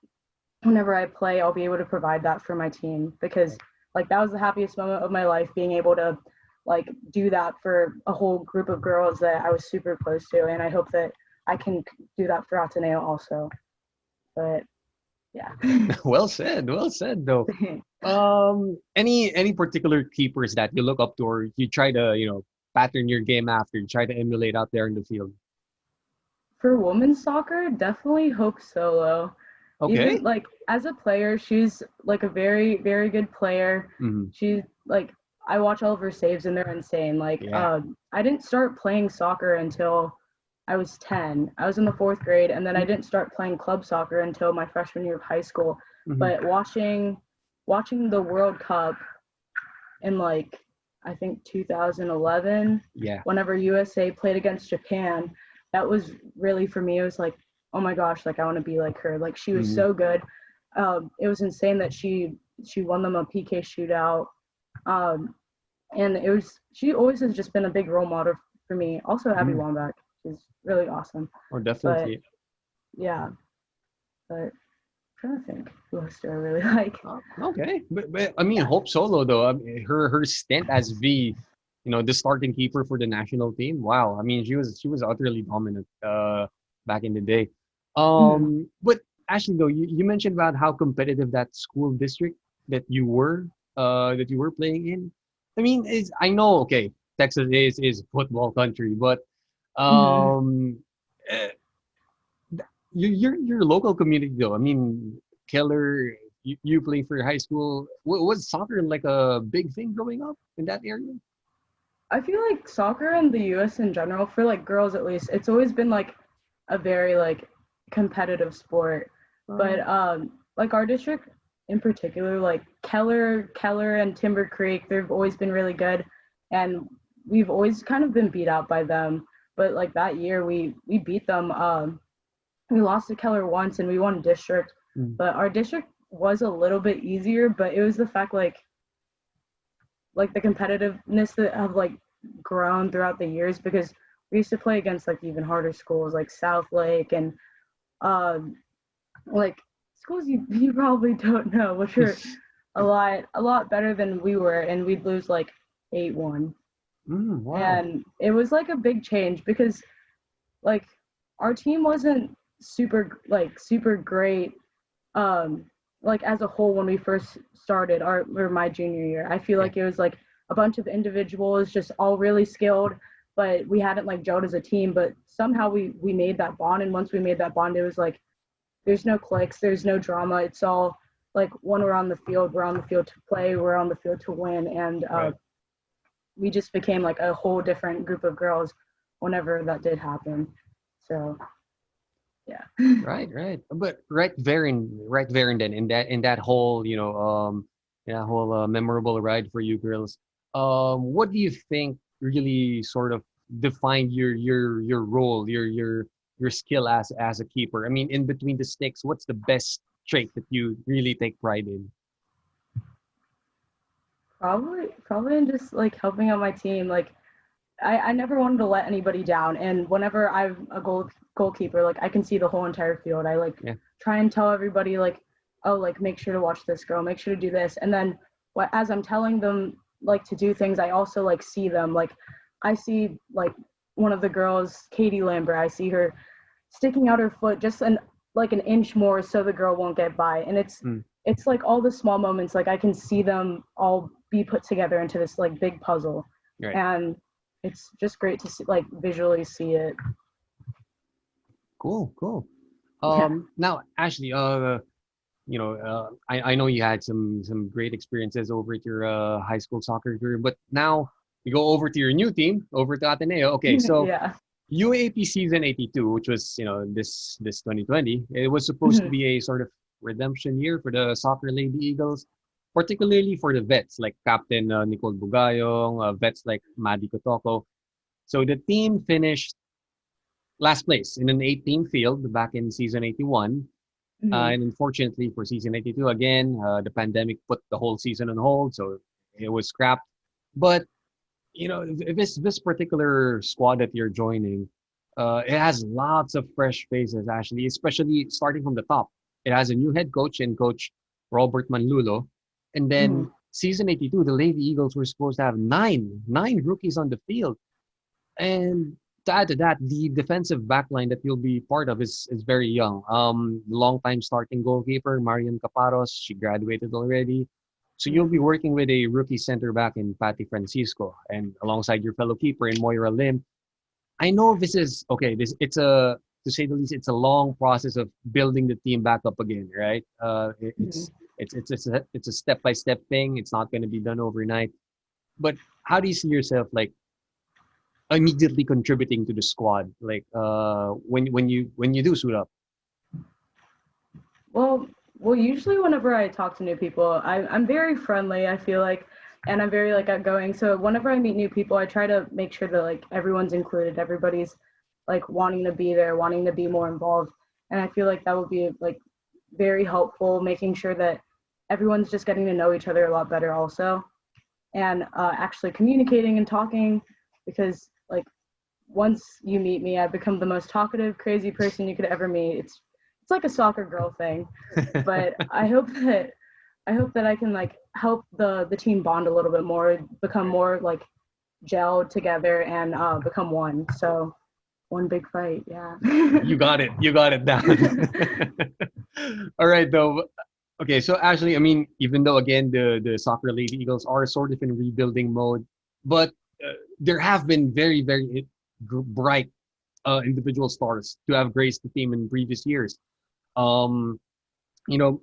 whenever I play, I'll be able to provide that for my team, because like that was the happiest moment of my life, being able to like do that for a whole group of girls that I was super close to, and I hope that I can do that for Ateneo also. But yeah. Well said though. Any particular keepers that you look up to, or you try to, pattern your game after, you try to emulate out there in the field? For women's soccer, definitely Hope Solo. Even Okay. like as a player, she's like a very, very good player. Hmm. She's like, I watch all of her saves and they're insane. Like, Yeah. I didn't start playing soccer until I was 10. I was in the fourth grade, and then I didn't start playing club soccer until my freshman year of high school. Hmm. But watching the World Cup in like I think 2011, Yeah. whenever USA played against Japan, that was really for me. It was like, oh my gosh, like I want to be like her. Like she was Hmm. so good. It was insane that she won them a PK shootout. Um, and she always has just been a big role model for me. Also, Abby Hmm. Wambach is really awesome. Or But definitely. yeah, but I'm trying to think who else do I really like. Okay, but I mean, Yeah. Hope Solo though. I mean, her stint as the starting keeper for the national team. Wow, I mean, she was utterly dominant back in the day. Mhm. But actually though, you mentioned about how competitive that school district that you were playing in. I mean, I know, okay, Texas is football country, but Mhm. um, eh, your local community though. I mean, Keller, you play for high school. Was soccer like a big thing growing up in that area? I feel like soccer in the US in general, for like girls at least, it's always been like a very like competitive sport. But like our district in particular, like Keller and Timber Creek, they've always been really good, and we've always kind of been beat out by them. But like that year we beat them. We lost to Keller once and we won district, Mm. but our district was a little bit easier, but it was the fact like the competitiveness that have like grown throughout the years, because we used to play against like even harder schools like South Lake and um like schools you probably don't know, which are a lot better than we were, and we'd lose like 8-1. Wow. And it was like a big change, because like our team wasn't super great, um like as a whole when we first started our or my junior year. I feel Yeah. like it was like a bunch of individuals just all really skilled, but we hadn't like gelled as a team. But somehow we made that bond, and once we made that bond, it was like there's no cliques, there's no drama. It's all like when we're on the field to play, we're on the field to win. And Right. we just became like a whole different group of girls whenever that did happen. So yeah. Right. But right there and then in that whole, memorable ride for you girls. What do you think really sort of defined your role, your skill as a keeper? I mean, in between the sticks, what's the best trait that you really take pride in? Probably in just like helping out my team. Like I never wanted to let anybody down, and whenever I'm a goalkeeper, like I can see the whole entire field. I like Yeah. try and tell everybody like, oh, like make sure to watch this girl, make sure to do this. And then as I'm telling them like to do things, I also like see them. Like I see like one of the girls, Katie Lambert, I see her sticking out her foot just an inch more so the girl won't get by. And it's like all the small moments, like I can see them all be put together into this like big puzzle. Right. And it's just great to see, like visually see it. Cool. Yeah. Now, Ashley, I know you had some great experiences over at your high school soccer career, but now you go over to your new team, over to Ateneo. Okay, so Yeah. UAAP season 82, which was this 2020, it was supposed to be a sort of redemption year for the soccer Lady Eagles, particularly for the vets like Captain Nicole Bugayong, vets like Maddie Kotoko. So the team finished last place in an 8-team field back in season 81. And unfortunately for season 82, again, the pandemic put the whole season on hold, so it was scrapped. But this particular squad that you're joining, it has lots of fresh faces, actually, especially starting from the top. It has a new head coach and coach Robert Manlulo, and then season 82, the Lady Eagles were supposed to have nine rookies on the field, and to add to that, the defensive backline that you'll be part of is very young. Long-time starting goalkeeper Marian Caparos, she graduated already. So you'll be working with a rookie center back in Patty Francisco, and alongside your fellow keeper in Moira Lim. I know this is okay. It's a, to say the least, it's a long process of building the team back up again, right? It's a step-by-step thing. It's not going to be done overnight. But how do you see yourself like immediately contributing to the squad, like when you do suit up? Well, usually whenever I talk to new people, I'm very friendly, I feel like, and I'm very like outgoing. So whenever I meet new people, I try to make sure that like everyone's included, everybody's like wanting to be there, wanting to be more involved. And I feel like that would be like very helpful, making sure that everyone's just getting to know each other a lot better also. And actually communicating and talking, because like once you meet me, I've become the most talkative, crazy person you could ever meet. It's like a soccer girl thing, but I hope that I can like help the team bond a little bit more, become more like gelled together, and become one. So one big fight, yeah. You got it down. All right, though. Okay, so actually, I mean, even though again the soccer Lady Eagles are sort of in rebuilding mode, but there have been very bright individual stars to have graced the team in previous years. Um, you know,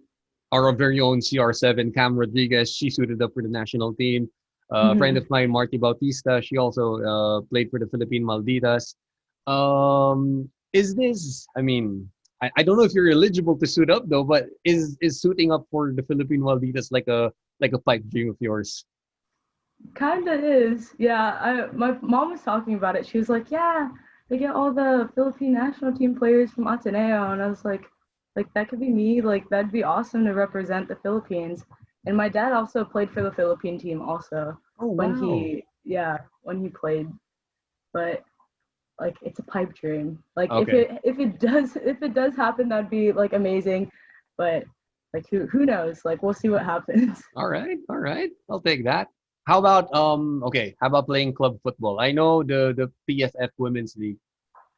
our very own CR7 Cam Rodriguez, she suited up for the national team. A friend of mine, Marty Bautista, she also played for the Philippine Malditas. Is this? I mean, I don't know if you're eligible to suit up though, but is suiting up for the Philippine Malditas like a pipe dream of yours? Kinda is, yeah. My mom was talking about it. She was like, "Yeah, they get all the Philippine national team players from Ateneo," and I was like that could be me. Like that'd be awesome to represent the Philippines. And my dad also played for the Philippine team also. Oh, when wow. he played. But like it's a pipe dream. Like Okay. if it does happen, that'd be like amazing. But like who knows? Like we'll see what happens. All right. I'll take that. How about how about playing club football? I know the PFF Women's League.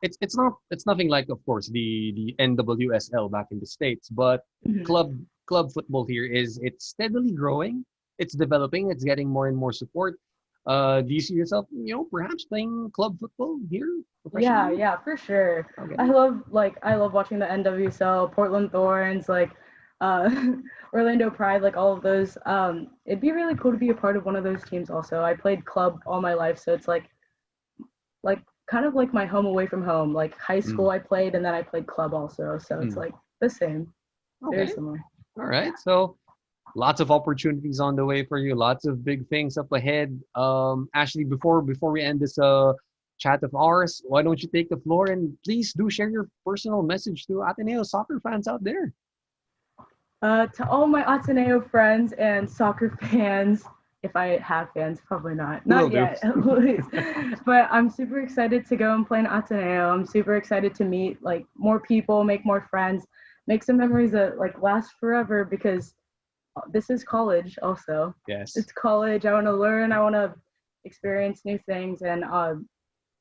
It's nothing like, of course, the NWSL back in the States, but club football here it's steadily growing. It's developing, it's getting more and more support. Do you see yourself, perhaps playing club football here professionally? Yeah, for sure. Okay. I love watching the NWSL, Portland Thorns, like uh Orlando Pride, like all of those. It'd be really cool to be a part of one of those teams also. I played club all my life, so it's like kind of like my home away from home. Like high school Mm. I played, and then I played club also. So it's Mm. like the same, very Okay. similar. All right. So lots of opportunities on the way for you. Lots of big things up ahead. Ashley, before we end this chat of ours, why don't you take the floor and please do share your personal message to Ateneo soccer fans out there. To all my Ateneo friends and soccer fans, if I have fans, probably not. Will Not do. yet, at least. But I'm super excited to go and play in Ateneo. I'm super excited to meet like more people, make more friends, make some memories that like last forever, because this is college also. Yes. It's college. I want to learn. I want to experience new things, and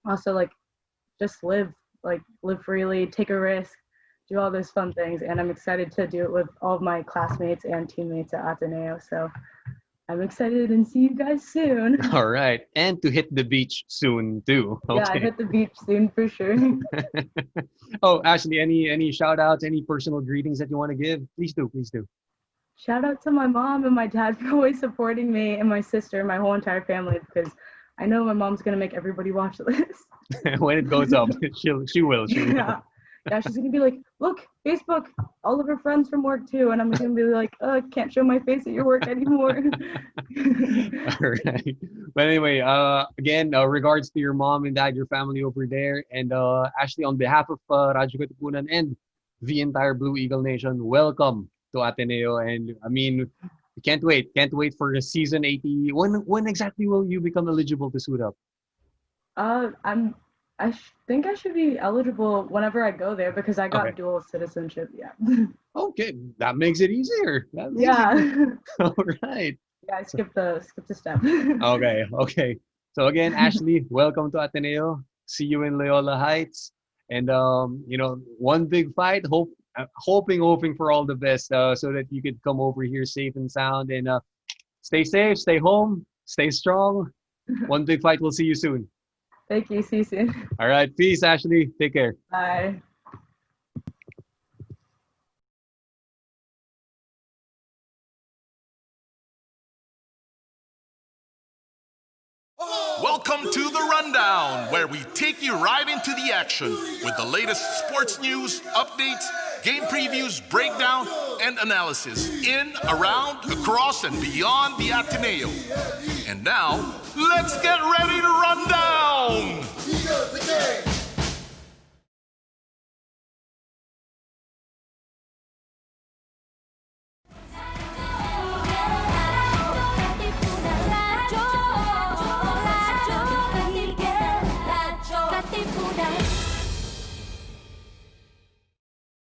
also like just live freely, take a risk, do all those fun things. And I'm excited to do it with all of my classmates and teammates at Ateneo. So I'm excited and see you guys soon. All right. And to hit the beach soon too. Yeah, I Okay. hit the beach soon for sure. Oh, Ashley, any shout outs, any personal greetings that you want to give? Please do, please do. Shout out to my mom and my dad for always supporting me, and my sister, my whole entire family, because I know my mom's gonna make everybody watch this. When it goes up, she will. Yeah. Yeah, she's gonna be like, look, Facebook, all of her friends from work too, and I'm gonna be like, oh, I can't show my face at your work anymore. All right. But anyway, again, regards to your mom and dad, your family over there, and Ashley, on behalf of Radyo Katipunan and the entire Blue Eagle Nation, welcome to Ateneo. And I mean, can't wait for the season 80. When exactly will you become eligible to suit up? Think I should be eligible whenever I go there because I got Okay. dual citizenship. Yeah. Okay, that makes it easier. Yeah. All right. Yeah, I skipped the step. Okay. So again, Ashley, welcome to Ateneo. See you in Loyola Heights. And one big fight. Hoping for all the best, so that you could come over here safe and sound. And stay safe, stay home, stay strong. One big fight. We'll see you soon. Thank you. See you soon. All right. Peace, Ashley. Take care. Bye. Welcome to the Rundown, where we take you right into the action with the latest sports news, updates, game previews, breakdown, and analysis in, around, across, and beyond the Ateneo. And now, let's get ready to run down!